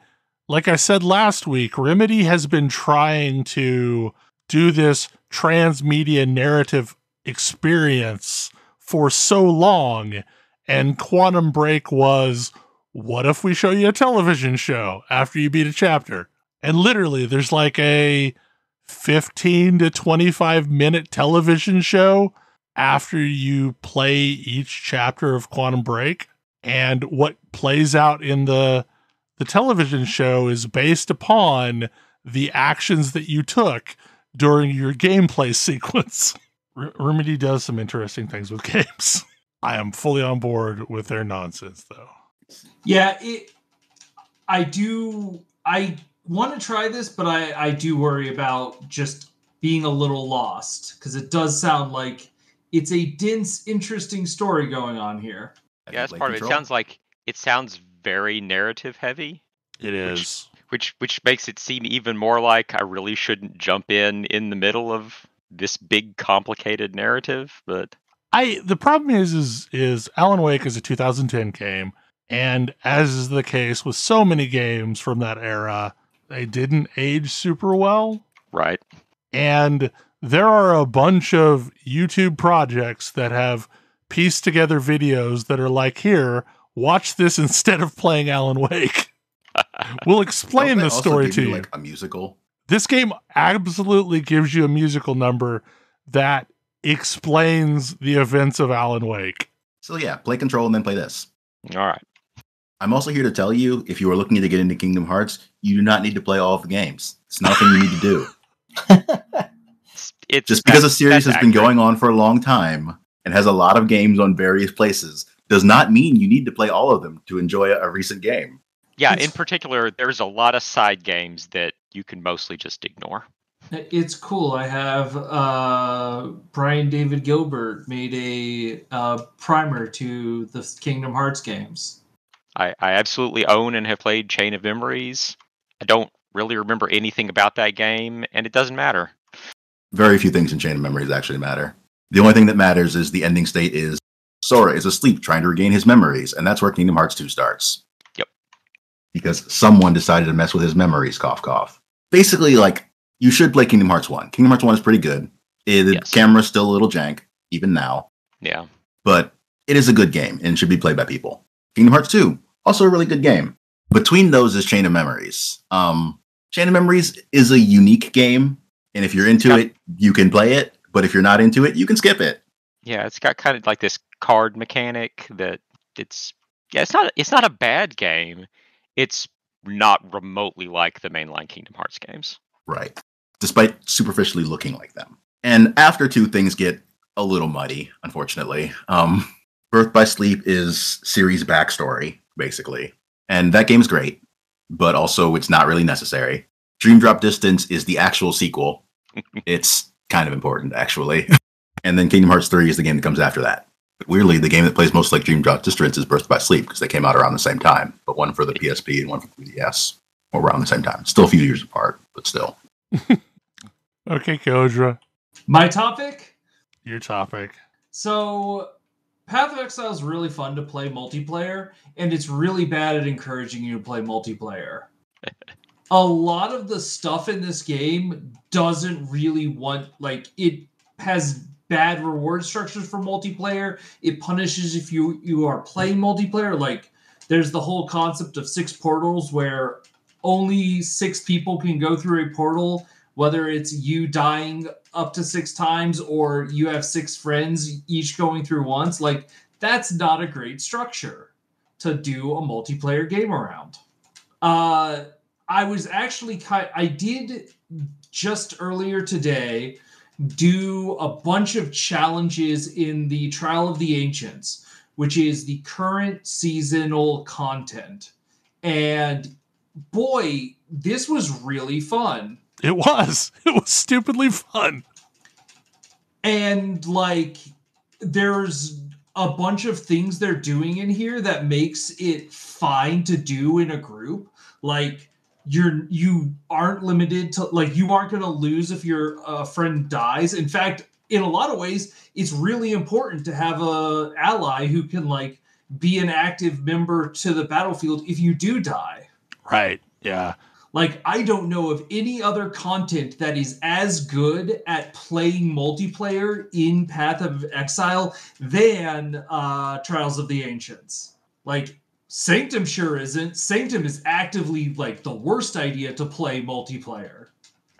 like I said last week, Remedy has been trying to do this transmedia narrative experience for so long, and Quantum Break was, what if we show you a television show after you beat a chapter? And literally, there's like a 15 to 25 minute television show after you play each chapter of Quantum Break. And what plays out in the television show is based upon the actions that you took during your gameplay sequence. Remedy does some interesting things with games. I am fully on board with their nonsense, though. Yeah, I want to try this, but I do worry about just being a little lost, because it does sound like it's a dense, interesting story going on here. Yeah, that's part of it. It sounds very narrative heavy. It is. Which makes it seem even more like I really shouldn't jump in the middle of this big, complicated narrative. But the problem is Alan Wake is a 2010 game, and as is the case with so many games from that era, they didn't age super well. Right. And there are a bunch of YouTube projects that have pieced together videos that are like, here, watch this instead of playing Alan Wake. We'll explain the story to you. Like a musical. This game absolutely gives you a musical number that explains the events of Alan Wake. So yeah, play Control and then play this. All right. I'm also here to tell you, if you are looking to get into Kingdom Hearts, you do not need to play all of the games. It's not a thing you need to do. Just because a series has been going on for a long time and has a lot of games on various places does not mean you need to play all of them to enjoy a recent game. Yeah, in particular, there's a lot of side games that you can mostly just ignore. It's cool. I have Brian David Gilbert made a primer to the Kingdom Hearts games. I absolutely own and have played Chain of Memories. I don't really remember anything about that game, and it doesn't matter. Very few things in Chain of Memories actually matter. The only thing that matters is the ending state is Sora is asleep trying to regain his memories, and that's where Kingdom Hearts 2 starts. Yep. Because someone decided to mess with his memories, cough, cough. Basically, you should play Kingdom Hearts 1. Kingdom Hearts 1 is pretty good. The camera's still a little jank, even now. Yeah. But it is a good game, and should be played by people. Kingdom Hearts 2, also a really good game. Between those is Chain of Memories. Chain of Memories is a unique game, and if you're into it, you can play it. But if you're not into it, you can skip it. Yeah, it's got kind of like this card mechanic that it's not a bad game. It's not remotely like the mainline Kingdom Hearts games. Right. Despite superficially looking like them. And after 2, things get a little muddy, unfortunately. Birth by Sleep is series backstory, basically. And that game's great, but also it's not really necessary. Dream Drop Distance is the actual sequel. It's kind of important, actually. And then Kingdom Hearts 3 is the game that comes after that. But weirdly, the game that plays most like Dream Drop Distance is Birth by Sleep, because they came out around the same time, but one for the PSP and one for the 3DS, or around the same time. Still a few years apart, but still. Okay, Kodra. My topic? Your topic. So, Path of Exile is really fun to play multiplayer, and it's really bad at encouraging you to play multiplayer. A lot of the stuff in this game doesn't really want, like, it has bad reward structures for multiplayer. It punishes if you are playing multiplayer. Like, there's the whole concept of 6 portals where only 6 people can go through a portal, whether it's you dying up to 6 times or you have 6 friends each going through once. Like, that's not a great structure to do a multiplayer game around. I was actually I did just earlier today do a bunch of challenges in the Trial of the Ancients, which is the current seasonal content. And boy, this was really fun. It was stupidly fun. And like, there's a bunch of things they're doing in here that makes it fine to do in a group. Like, you aren't limited to, like, you aren't going to lose if your friend dies. In fact, in a lot of ways, it's really important to have a ally who can, like, be an active member to the battlefield if you do die. Right. Yeah. Like, I don't know of any other content that is as good at playing multiplayer in Path of Exile than Trials of the Ancients. Like, Sanctum sure isn't. Sanctum is actively, like, the worst idea to play multiplayer.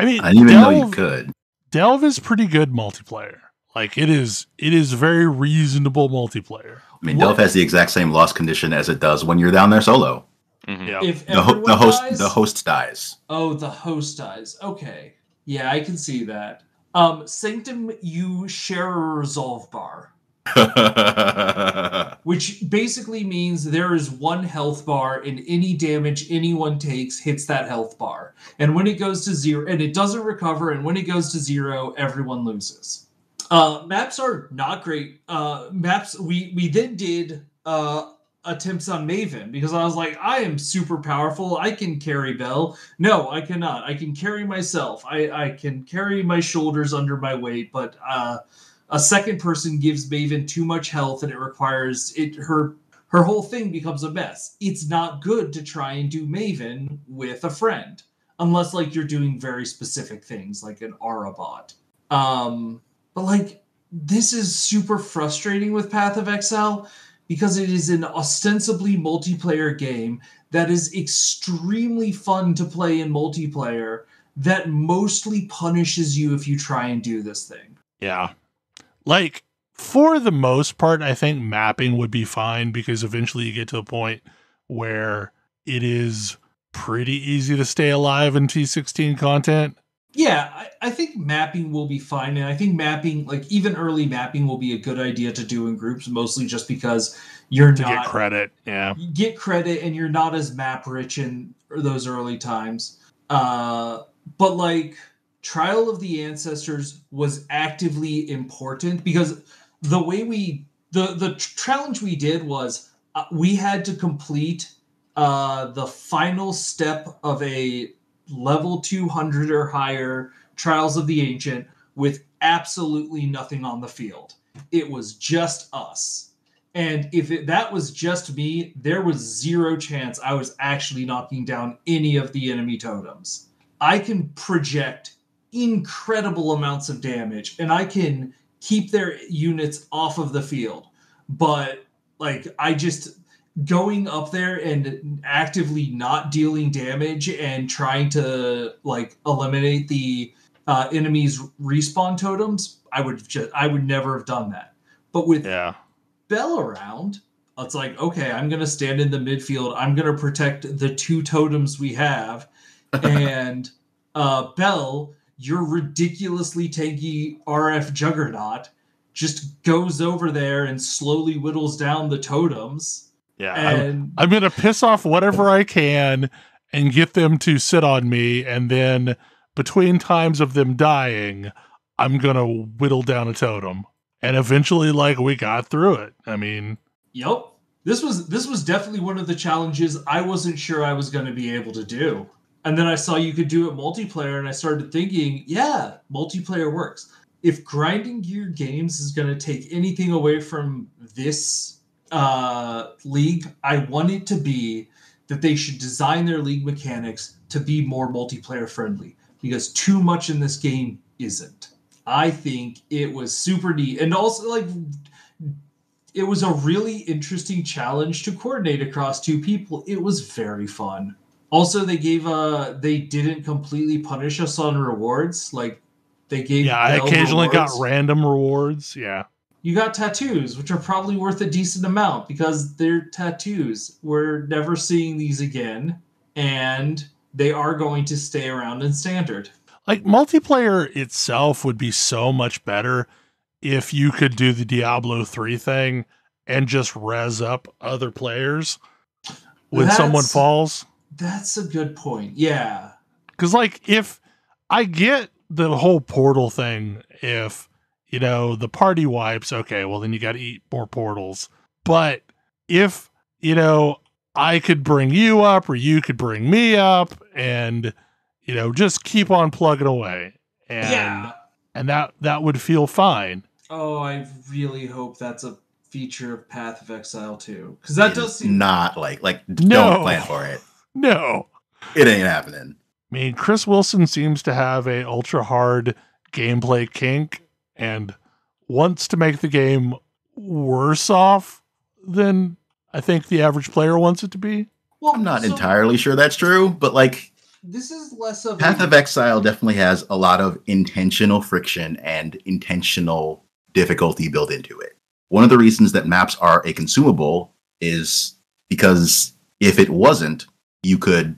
I mean, I didn't even know you could. Delve is pretty good multiplayer. Like, it is very reasonable multiplayer. I mean, Delve has the exact same loss condition as it does when you're down there solo. Mm-hmm. Yeah. If The host dies. Oh, the host dies. Okay. Yeah, I can see that. Sanctum, you share a resolve bar. Which basically means there is 1 health bar, and any damage anyone takes hits that health bar. And when it goes to 0, and it doesn't recover, and when it goes to 0, everyone loses. Maps are not great. Maps, we then did attempts on Maven, because I was like, I am super powerful. I can carry Bel. No, I cannot. I can carry myself. I can carry my shoulders under my weight, but a second person gives Maven too much health, and it requires it. Her whole thing becomes a mess. It's not good to try and do Maven with a friend, unless, like, you're doing very specific things, like an Aura bot. But, like, this is super frustrating with Path of Exile, because it is an ostensibly multiplayer game that is extremely fun to play in multiplayer that mostly punishes you if you try and do this thing. Yeah. Like, for the most part, I think mapping would be fine, because eventually you get to a point where it is pretty easy to stay alive in T16 content. Yeah, I think mapping will be fine. And I think mapping, like, even early mapping will be a good idea to do in groups, mostly just because you're to not... get credit, yeah. You get credit, and you're not as map rich in those early times. But, like, Trial of the Ancestors was actively important, because the way the challenge we did was we had to complete the final step of a level 200 or higher Trials of the Ancient with absolutely nothing on the field. It was just us. And if that was just me, there was 0 chance I was actually knocking down any of the enemy totems. I can project incredible amounts of damage, and I can keep their units off of the field. But, like, I just... going up there and actively not dealing damage and trying to, like, eliminate the enemy's respawn totems, I would never have done that. But with Bel around, it's like, okay, I'm going to stand in the midfield. I'm going to protect the 2 totems we have. And Bel, your ridiculously tanky RF juggernaut, just goes over there and slowly whittles down the totems. Yeah, And I'm going to piss off whatever I can and get them to sit on me, and then between times of them dying, I'm going to whittle down a totem. And eventually, like, we got through it. I mean... Yep. This was definitely one of the challenges I wasn't sure I was going to be able to do. And then I saw you could do it multiplayer, and I started thinking, yeah, multiplayer works. if Grinding Gear Games is going to take anything away from this league, I want it to be that they should design their league mechanics to be more multiplayer friendly, because too much in this game isn't. I think it was super neat. And also, like, it was a really interesting challenge to coordinate across two people. It was very fun. Also, they didn't completely punish us on rewards. Like, they gave I Bel occasionally rewards. got random rewards. Yeah. You got tattoos, which are probably worth a decent amount because they're tattoos. We're never seeing these again, and they are going to stay around in standard. Like, multiplayer itself would be so much better if you could do the Diablo 3 thing and just res up other players when someone falls. That's a good point. Yeah. Because, like, if I get the whole portal thing, if, you know, the party wipes, okay, well, then you got to eat more portals. But if, you know, I could bring you up or you could bring me up and, you know, just keep on plugging away. And that would feel fine. Oh, I really hope that's a feature of Path of Exile too. Because that does seem... not like No. Don't plan for it. No. It ain't happening. I mean, Chris Wilson seems to have a ultra hard gameplay kink and wants to make the game worse off than I think the average player wants it to be. Well, I'm not entirely sure that's true, but like, this is less of Path of Exile definitely has a lot of intentional friction and intentional difficulty built into it. One of the reasons that maps are a consumable is because if it wasn't, you could,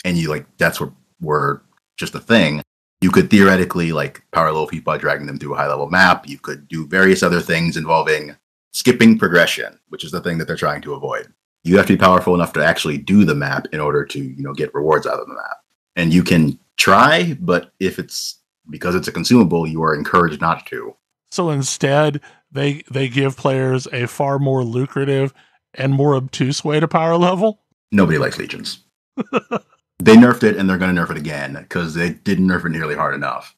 and you like, that's were just a thing. You could theoretically like power level people by dragging them through a high level map. You could do various other things involving skipping progression, which is the thing that they're trying to avoid. You have to be powerful enough to actually do the map in order to, you know, get rewards out of the map. And you can try, but if it's because it's a consumable, you are encouraged not to. So instead, they give players a far more lucrative and more obtuse way to power level. Nobody likes legions. They nerfed it, and they're going to nerf it again because they didn't nerf it nearly hard enough.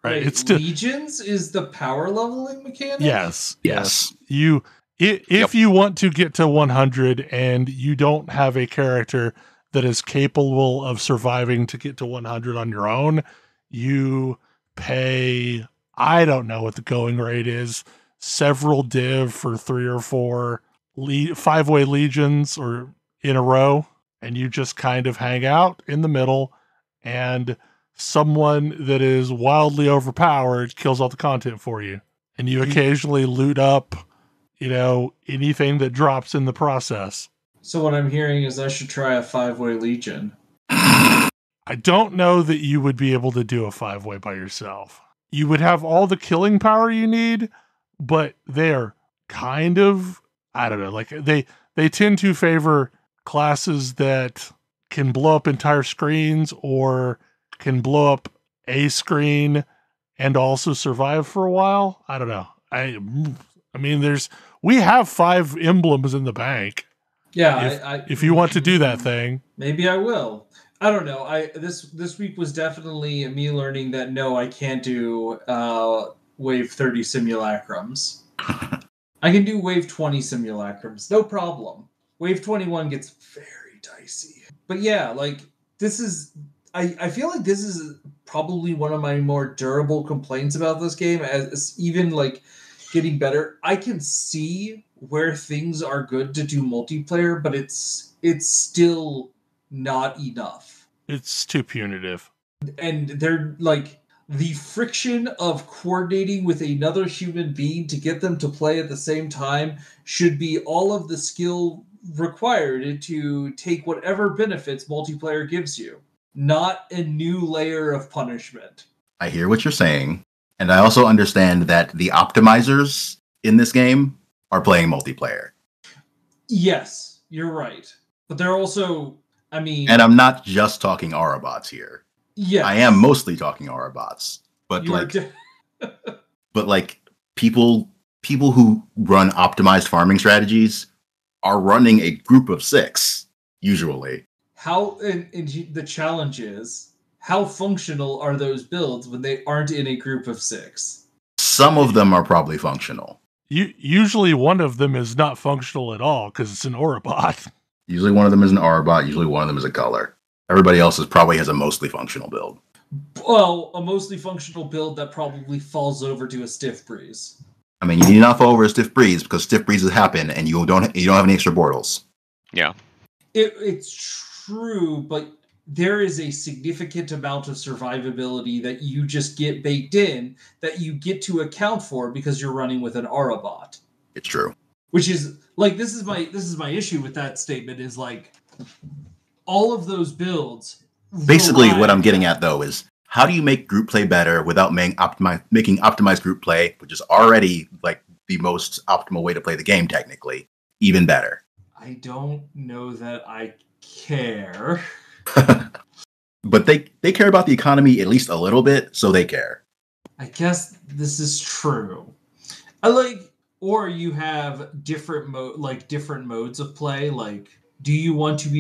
Right? Wait, It's still legions is the power leveling mechanic. yes. Yes. You want to get to 100 and you don't have a character that is capable of surviving to get to 100 on your own, you pay, I don't know what the going rate is, several div for 3 or 4 5-way legions or in a row, and you just kind of hang out in the middle, and someone that is wildly overpowered kills all the content for you. And you occasionally loot up, you know, anything that drops in the process. So what I'm hearing is I should try a 5-way legion. I don't know that you would be able to do a 5-way by yourself. You would have all the killing power you need, but they're kind of, I don't know, like they tend to favor classes that can blow up entire screens or can blow up a screen and also survive for a while. I don't know. I mean, we have 5 emblems in the bank. Yeah, if you want to do that thing, maybe I will. I don't know. This week was definitely me learning that no, I can't do wave 30 simulacrums. I can do wave 20 simulacrums, no problem. Wave 21 gets very dicey. But yeah, like this is, I feel like this is probably one of my more durable complaints about this game, as even like getting better. I can see where things are good to do multiplayer, but it's still not enough. It's too punitive. And they're like, the friction of coordinating with another human being to get them to play at the same time should be all of the skill required to take whatever benefits multiplayer gives you, not a new layer of punishment. I hear what you're saying, and I also understand that the optimizers in this game are playing multiplayer. Yes, you're right. But they're also, I mean... And I'm not just talking Aura bots here. Yes. I am mostly talking Aura bots. But but like people who run optimized farming strategies are running a group of 6, usually. How, and the challenge is, how functional are those builds when they aren't in a group of 6? Some of them are probably functional. Usually one of them is not functional at all because it's an Orobot. Usually one of them is an Arbot. Usually one of them is a color. Everybody else probably has a mostly functional build. Well, a mostly functional build that probably falls over to a stiff breeze. I mean, you need not fall over a stiff breeze because stiff breezes happen, and you don't have any extra Bortles. Yeah, it's true, but there is a significant amount of survivability that you just get baked in that you get to account for because you're running with an Arabot. It's true. Which is like this is my issue with that statement is like all of those builds. Basically, what I'm getting at though is how do you make group play better without making optimized group play, which is already like the most optimal way to play the game technically, even better? I don't know that I care. But they care about the economy at least a little bit, so they care. I guess this is true. Or you have different modes of play. Like, do you want your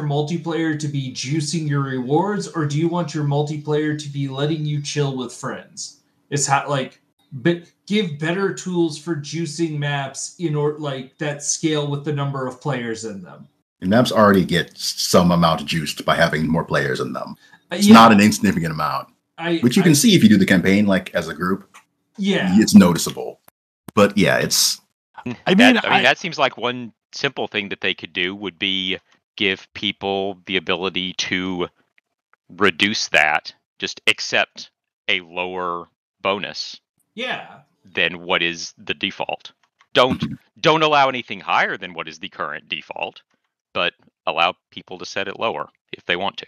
multiplayer to be juicing your rewards, or do you want your multiplayer to be letting you chill with friends? It's give better tools for juicing maps that scale with the number of players in them. And maps already get some amount juiced by having more players in them. It's not an insignificant amount, which you can see if you do the campaign as a group. Yeah, it's noticeable. But yeah, it's. That seems like one simple thing that they could do would be give people the ability to reduce that, just accept a lower bonus. Yeah. Than what is the default. Don't allow anything higher than what is the current default, but allow people to set it lower if they want to.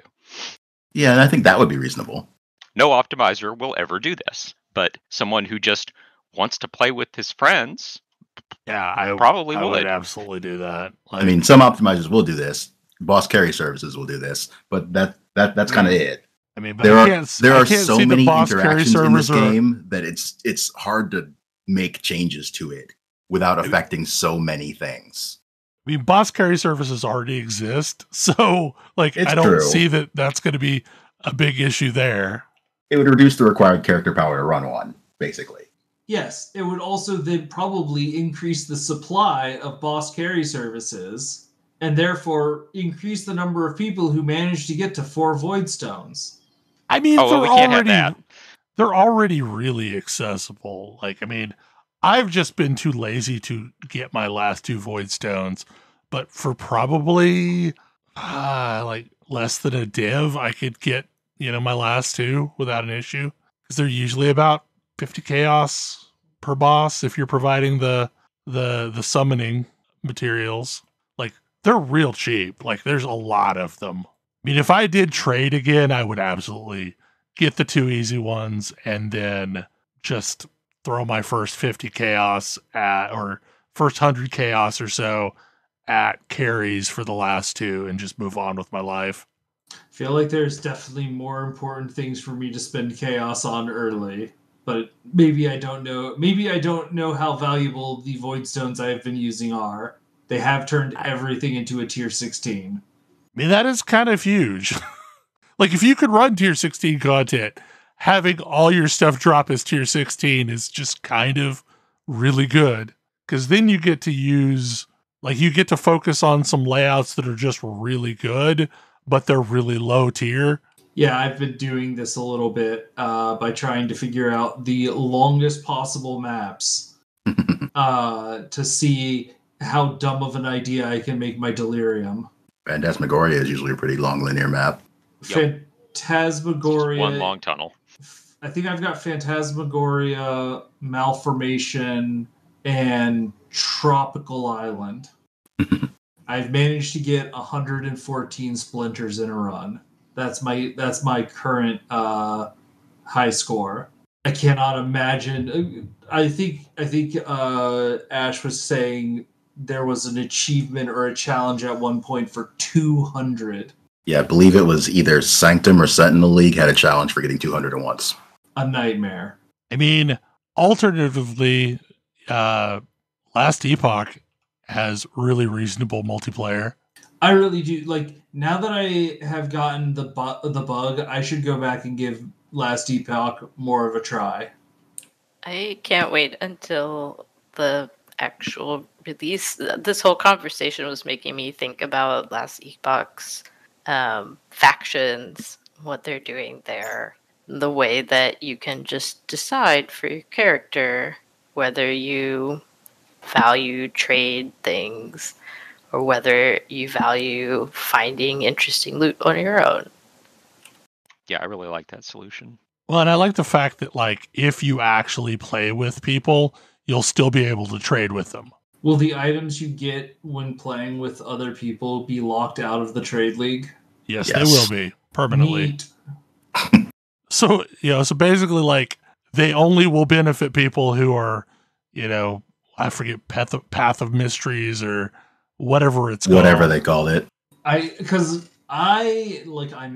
Yeah, and I think that would be reasonable. No optimizer will ever do this, but someone who just wants to play with his friends, I would absolutely do that. I mean, some optimizers will do this. Boss carry services will do this, but that's kind of it. I mean, but there are so many interactions in this game that it's hard to make changes to it without affecting so many things. I mean, boss carry services already exist, so I don't see that that's going to be a big issue there. It would reduce the required character power to run one, basically. Yes, it would also then probably increase the supply of boss carry services, and therefore increase the number of people who manage to get to 4 void stones. I mean, they're already really accessible. I've just been too lazy to get my last 2 void stones, but for probably less than a div, I could get my last 2 without an issue because they're usually about 50 chaos per boss if you're providing the summoning materials. They're real cheap. There's a lot of them. I mean, if I did trade again, I would absolutely get the 2 easy ones and then just throw my first 50 chaos or first 100 chaos or so at carries for the last 2 and just move on with my life. I feel like there's definitely more important things for me to spend chaos on early, but maybe I don't know. Maybe I don't know how valuable the void stones I have been using are. They have turned everything into a tier 16. I mean, that is kind of huge. If you could run tier 16 content, having all your stuff drop as tier 16 is just kind of really good. Because then you get to use, you get to focus on some layouts that are just really good, but they're really low tier. Yeah, I've been doing this a little bit by trying to figure out the longest possible maps to see how dumb of an idea I can make my Delirium. Phantasmagoria is usually a pretty long linear map. Yep. Phantasmagoria. One long tunnel. I think I've got Phantasmagoria, Malformation, and Tropical Island. I've managed to get 114 splinters in a run. That's my current high score. I cannot imagine. I think Ash was saying there was an achievement or a challenge at one point for 200. Yeah, I believe it was either Sanctum or Sentinel League had a challenge for getting 200 at once. A nightmare. I mean, alternatively, Last Epoch has really reasonable multiplayer. I really do. Now that I have gotten the bug, I should go back and give Last Epoch more of a try. I can't wait until the actual release. This whole conversation was making me think about Last Epoch's factions, what they're doing there, the way that you can just decide for your character whether you value trade things or whether you value finding interesting loot on your own. Yeah, I really like that solution. Well, and I like the fact that, like, if you actually play with people, you'll still be able to trade with them. Will the items you get when playing with other people be locked out of the trade league? Yes, Yes. they will be permanently. Neat. So, so basically, like, they only will benefit people who are, I forget, Path of Mysteries or whatever it's called. Whatever they called it. I'm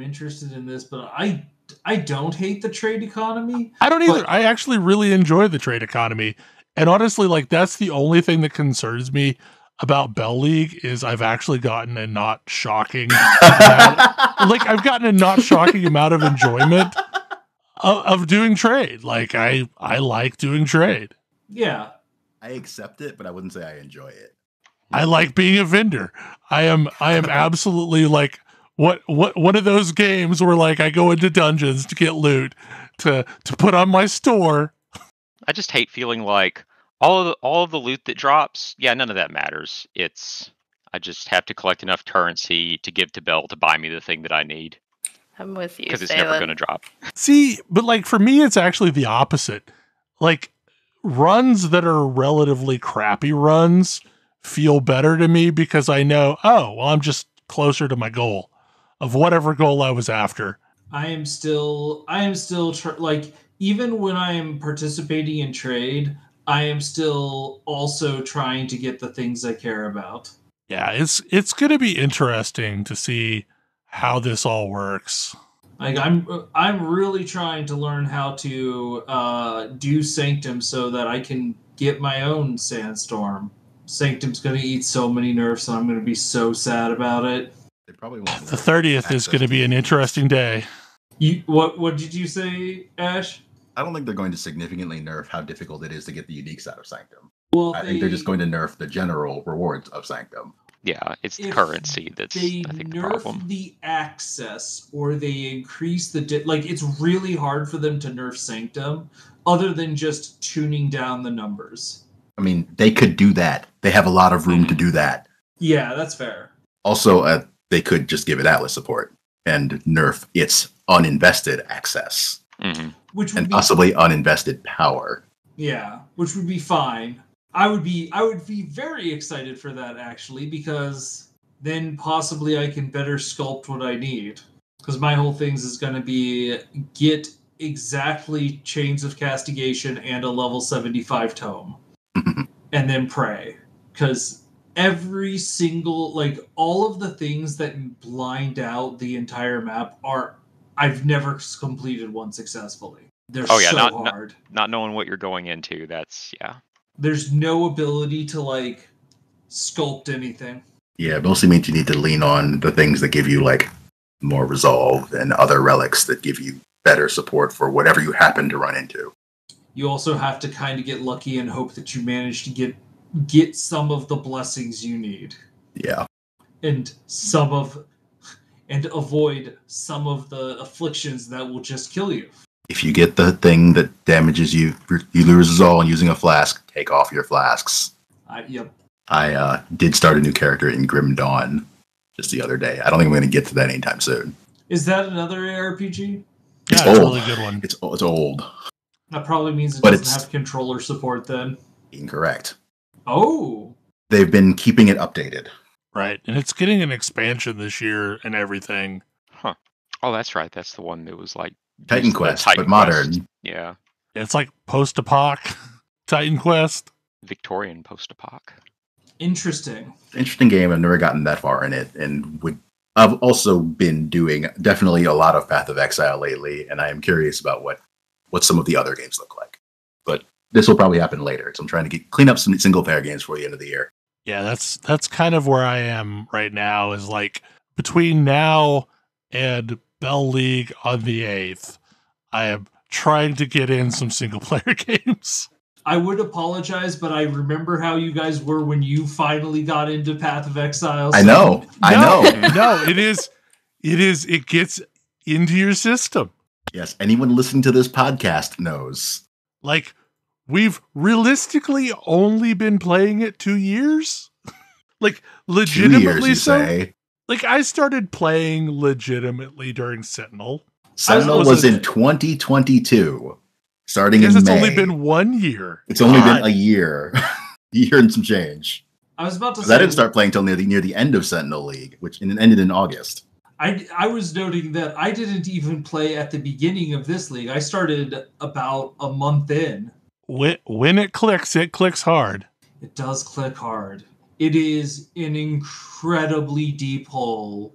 interested in this, but I don't hate the trade economy. I don't either. I actually really enjoy the trade economy. And honestly, like, that's the only thing that concerns me about Bell League is I've actually gotten a not shocking I've gotten a not shocking amount of enjoyment of doing trade. Like, I like doing trade. Yeah. I accept it, but I wouldn't say I enjoy it. I like being a vendor. I am absolutely like what one of those games where, like, I go into dungeons to get loot to put on my store. I just hate feeling like all of the loot that drops, yeah, none of that matters. I just have to collect enough currency to give to Bell to buy me the thing that I need. I'm with you, Because it's never going to drop. See, but, like, for me, it's actually the opposite. Like, runs that are relatively crappy runs feel better to me because I know, I'm just closer to my goal of whatever goal I was after. I am still even when I am participating in trade, I am still also trying to get the things I care about. Yeah, it's going to be interesting to see how this all works. Like, I'm really trying to learn how to do Sanctum so that I can get my own Sandstorm. Sanctum's going to eat so many nerfs, and I'm going to be so sad about it. They probably won't. The 30th is going to be an interesting day. What did you say, Ash? I don't think they're going to significantly nerf how difficult it is to get the uniques out of Sanctum. Well, I think they're just going to nerf the general rewards of Sanctum. Yeah, it's the currency that's, I think, the problem. Nerf the access, or they increase the... it's really hard for them to nerf Sanctum, other than just tuning down the numbers. I mean, they could do that. They have a lot of room to do that. Yeah, that's fair. Also, they could just give it Atlas support and nerf its uninvested access. Mm-hmm. And possibly uninvested power. Yeah, which would be fine. I would be very excited for that, actually, because then possibly I can better sculpt what I need. Because my whole things is going to be get exactly Chains of Castigation and a level 75 tome. And then pray. Because every single, all of the things that blind out the entire map I've never completed one successfully. They're so hard. Not knowing what you're going into, that's, yeah. There's no ability to, sculpt anything. Yeah, it mostly means you need to lean on the things that give you, more resolve and other relics that give you better support for whatever you happen to run into. You also have to kind of get lucky and hope that you manage to get some of the blessings you need. Yeah. And avoid some of the afflictions that will just kill you. If you get the thing that damages you lose all and using a flask, take off your flasks. Yep. I did start a new character in Grim Dawn just the other day. I don't think I'm going to get to that anytime soon. Is that another ARPG? It's old. old. A really good one. It's old. That probably means it doesn't have controller support then. Incorrect. Oh. They've been keeping it updated. Right, and it's getting an expansion this year and everything. Huh. Oh, that's right. That's the one that was like Titan Quest, but modern. Yeah. It's like post-apoc Titan Quest. Victorian post-apoc. Interesting game. I've never gotten that far in it, and I've also been doing definitely a lot of Path of Exile lately, and I am curious about what some of the other games look like. But this will probably happen later, so I'm trying to clean up some single-player games for the end of the year. Yeah, that's kind of where I am right now, is between now and Bell League on the 8th, I am trying to get in some single player games. I would apologize, but I remember how you guys were when you finally got into Path of Exile. I know. No, it gets into your system. Yes, anyone listening to this podcast knows. Like, we've realistically only been playing it 2 years. Like, 2 legitimately years, you so. say? Like, I started playing legitimately during Sentinel. Sentinel was in 2022, starting in It's May. only been 1 year. It's only been a year. Year and some change. I was about to 'Cause say I didn't start playing till near the end of Sentinel League, which ended in August. I was noting that I didn't even play at the beginning of this league. I started about a month in. When it clicks hard. It does click hard. It is an incredibly deep hole.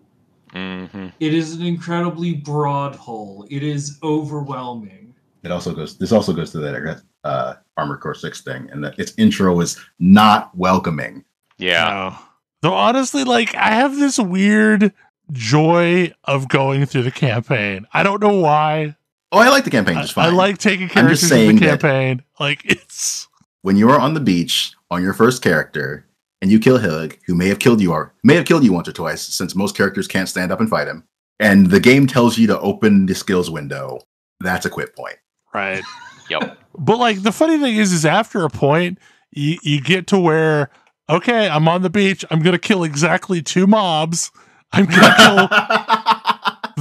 Mm-hmm. It is an incredibly broad hole. It is overwhelming. This also goes to that Armored Core 6 thing, and that its intro is not welcoming. Yeah. No. Though honestly, like, I have this weird joy of going through the campaign. I don't know why. Oh, I like the campaign just fine. I like taking I'm just characters in saying the that campaign. Like, it's... when you are on the beach on your first character and you kill Hillig, who may have killed you once or twice, since most characters can't stand up and fight him, and the game tells you to open the skills window, that's a quit point. Right. Yep. But, like, the funny thing is after a point, you get to where, okay, I'm on the beach. I'm going to kill exactly 2 mobs. I'm going to kill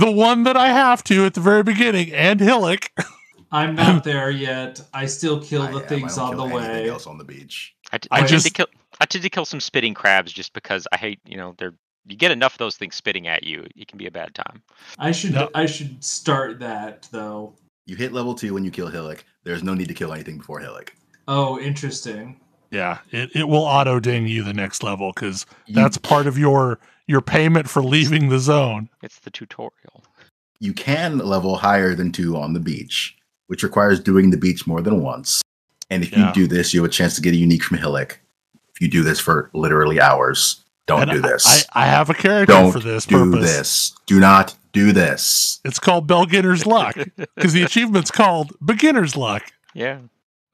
the one that I have to at the very beginning, and Hillick. I'm not there yet. I still kill the I things don't on the kill anything way. else on the beach. I tend to kill some spitting crabs just because I hate, you get enough of those things spitting at you, it can be a bad time. I should start that though. You hit level 2 when you kill Hillick. There's no need to kill anything before Hillick. Oh, interesting. Yeah, it will auto ding you the next level because that's part of your payment for leaving the zone. It's the tutorial. You can level higher than 2 on the beach, which requires doing the beach more than once. And if you do this, you have a chance to get a unique from Hillick. If you do this for literally hours, don't do this. I have a character for this purpose. Don't do this. Do not do this. It's called Beginner's Luck because the achievement's called Beginner's Luck. Yeah.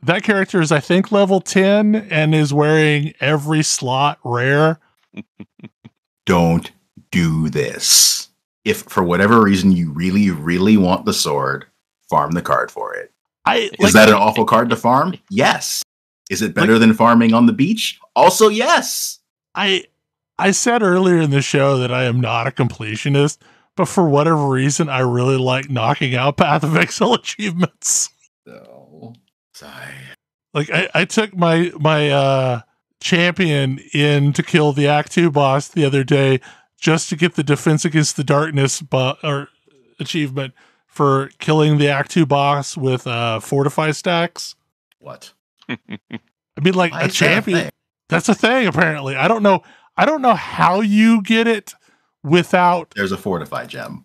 That character is, I think, level 10 and is wearing every slot rare. Don't do this. If for whatever reason you really, really want the sword, farm the card for it. Is that an awful card to farm? Yes. Is it better than farming on the beach? Also, yes. I said earlier in the show that I am not a completionist, but for whatever reason, I really like knocking out Path of Exile achievements. No. Sigh. Like, I took my champion in to kill the Act 2 boss the other day just to get the Defense Against the Darkness achievement for killing the Act 2 boss with Fortify stacks. What? I mean, like, a champion. That's a thing, apparently. I don't know how you get it without... There's a Fortify gem.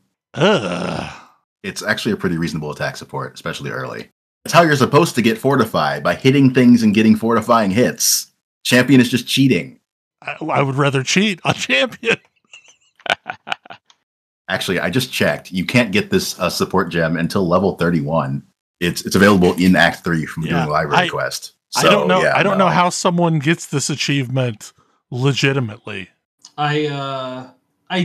It's actually a pretty reasonable attack support, especially early. It's how you're supposed to get Fortify, by hitting things and getting fortifying hits. Champion is just cheating. I would rather cheat on Champion. Actually, I just checked. You can't get this support gem until level 31. It's available in Act 3 from doing a library quest. So, I don't know. I don't know how someone gets this achievement legitimately. I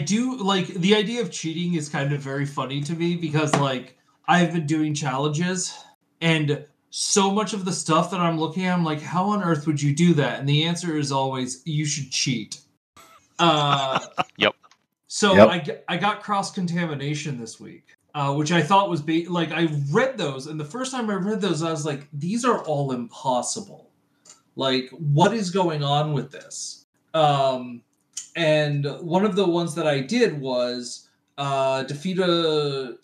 do like the idea of cheating is kind of very funny to me because like I've been doing challenges and so much of the stuff that I'm looking at, I'm like, how on earth would you do that? And the answer is always you should cheat. Yep. So I got cross-contamination this week, which I thought was like I read those, and the first time I read those, I was like, these are all impossible. Like, what is going on with this? And one of the ones that I did was defeat a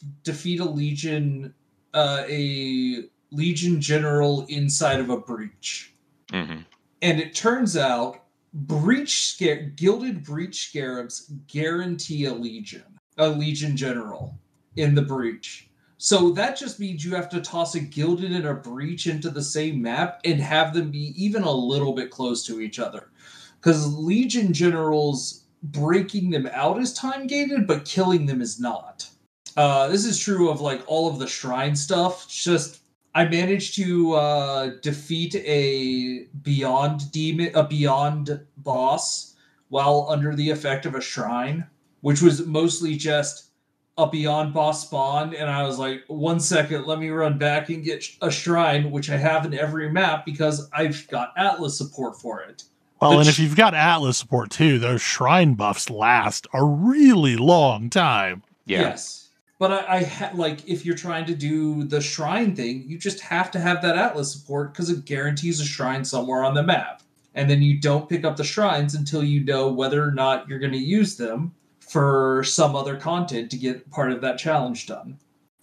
legion, a legion general inside of a breach. Mm-hmm. And it turns out gilded breach scarabs guarantee a legion general in the breach. So that just means you have to toss a gilded and a breach into the same map and have them be even a little bit close to each other. Because legion generals, breaking them out is time gated, but killing them is not. This is true of like all of the shrine stuff. It's just I managed to defeat a beyond boss while under the effect of a shrine, which was mostly just a beyond boss spawn, and I was like, 1 second, let me run back and get a shrine, which I have in every map because I've got Atlas support for it. Well, and if you've got Atlas support too, those shrine buffs last a really long time. Yeah. Yes. But like, if you're trying to do the shrine thing, you just have to have that Atlas support because it guarantees a shrine somewhere on the map. And then you don't pick up the shrines until you know whether or not you're going to use them for some other content to get part of that challenge done.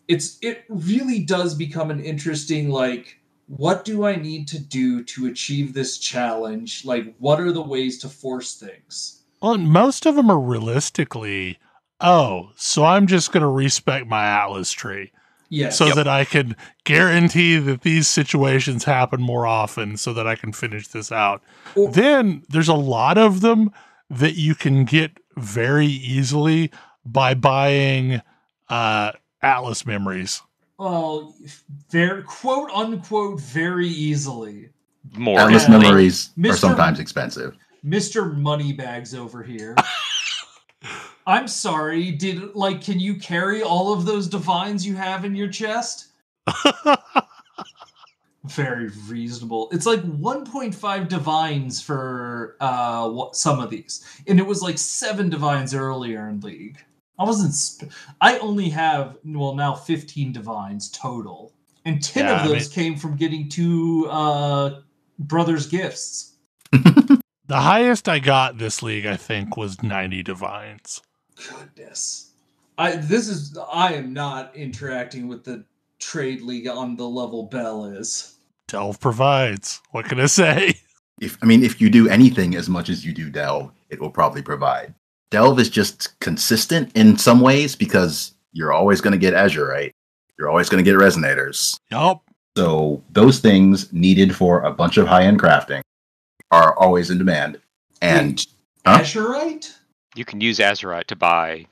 It really does become an interesting, like, what do I need to do to achieve this challenge? Like, what are the ways to force things? Well, and most of them are realistically, so I'm just going to respec my Atlas tree. Yes. So that I can guarantee that these situations happen more often so that I can finish this out. Then there's a lot of them that you can get very easily by buying Atlas memories. Oh, very quote unquote very easily. More Atlas easily. memories are Mr. sometimes expensive. Mr. Moneybags over here. I'm sorry, can you carry all of those divines you have in your chest? Very reasonable. It's like 1.5 divines for some of these. And it was like 7 divines earlier in League. I only have, now 15 divines total. And 10 of those came from getting 2 brothers' gifts. The highest I got this league, I think, was 90 divines. Goodness. I am not interacting with the trade league on the level Bel is. Delve provides. What can I say? If you do anything as much as you do Delve, it will probably provide. Delve is just consistent in some ways because you're always going to get Azurite. You're always going to get Resonators. Yup. So those things needed for a bunch of high-end crafting are always in demand. And Azurite? You can use Azurite to buy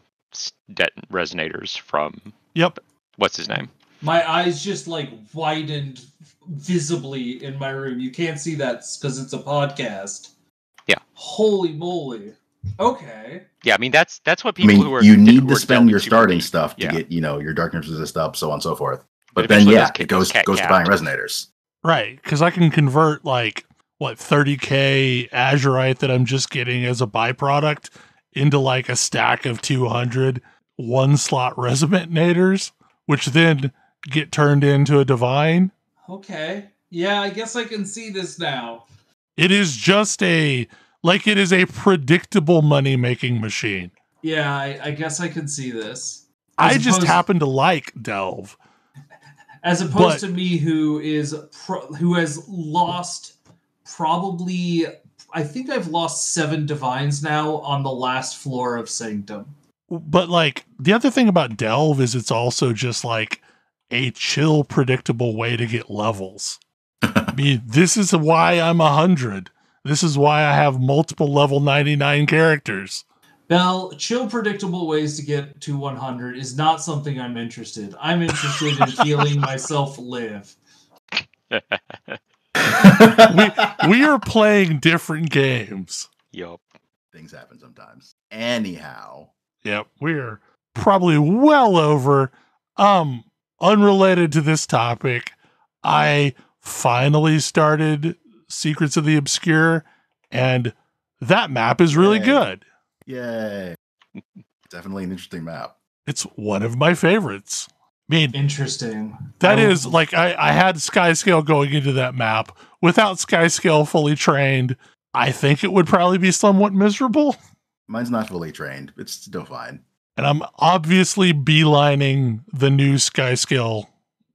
Resonators from... Yep. What's his name? My eyes just like widened visibly in my room. You can't see that because it's a podcast. Yeah. Holy moly. Okay. Yeah, I mean that's what people who are you need to spend your starting stuff to get, your darkness resist up, so on and so forth. But then it goes to buying Resonators. Right, because I can convert 30k Azurite that I'm just getting as a byproduct into a stack of 200 1-slot Resonators, which then get turned into a divine. Okay. Yeah, I guess I can see this now. It is just it is a predictable money-making machine. Yeah, I guess I can see this. I just happen to like Delve. As opposed to me, who has lost probably, I think I've lost 7 divines now on the last floor of Sanctum. But the other thing about Delve is it's also just a chill, predictable way to get levels. I mean, this is why I'm 100. This is why I have multiple level 99 characters. Bel, chill, predictable ways to get to 100 is not something I'm interested. I'm interested in feeling myself live. we are playing different games. Yup. Things happen sometimes. Anyhow. Yep, we're probably well over. Unrelated to this topic, I finally started Secrets of the Obscure, and that map is really good. Yay. Definitely an interesting map. It's one of my favorites. I mean, interesting. That is, I had Skyscale going into that map. Without Skyscale fully trained, I think it would probably be somewhat miserable. Mine's not fully trained. It's still fine. And I'm obviously beelining the new Skyscale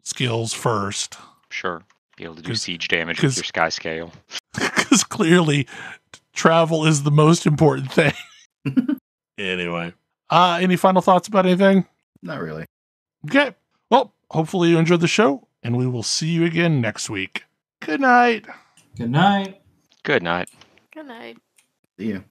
skills first. Sure. Be able to do siege damage with your Skyscale. Because clearly, travel is the most important thing. Anyway. Any final thoughts about anything? Not really. Okay. Well, hopefully you enjoyed the show, and we will see you again next week. Good night. Good night. Good night. Good night. See you.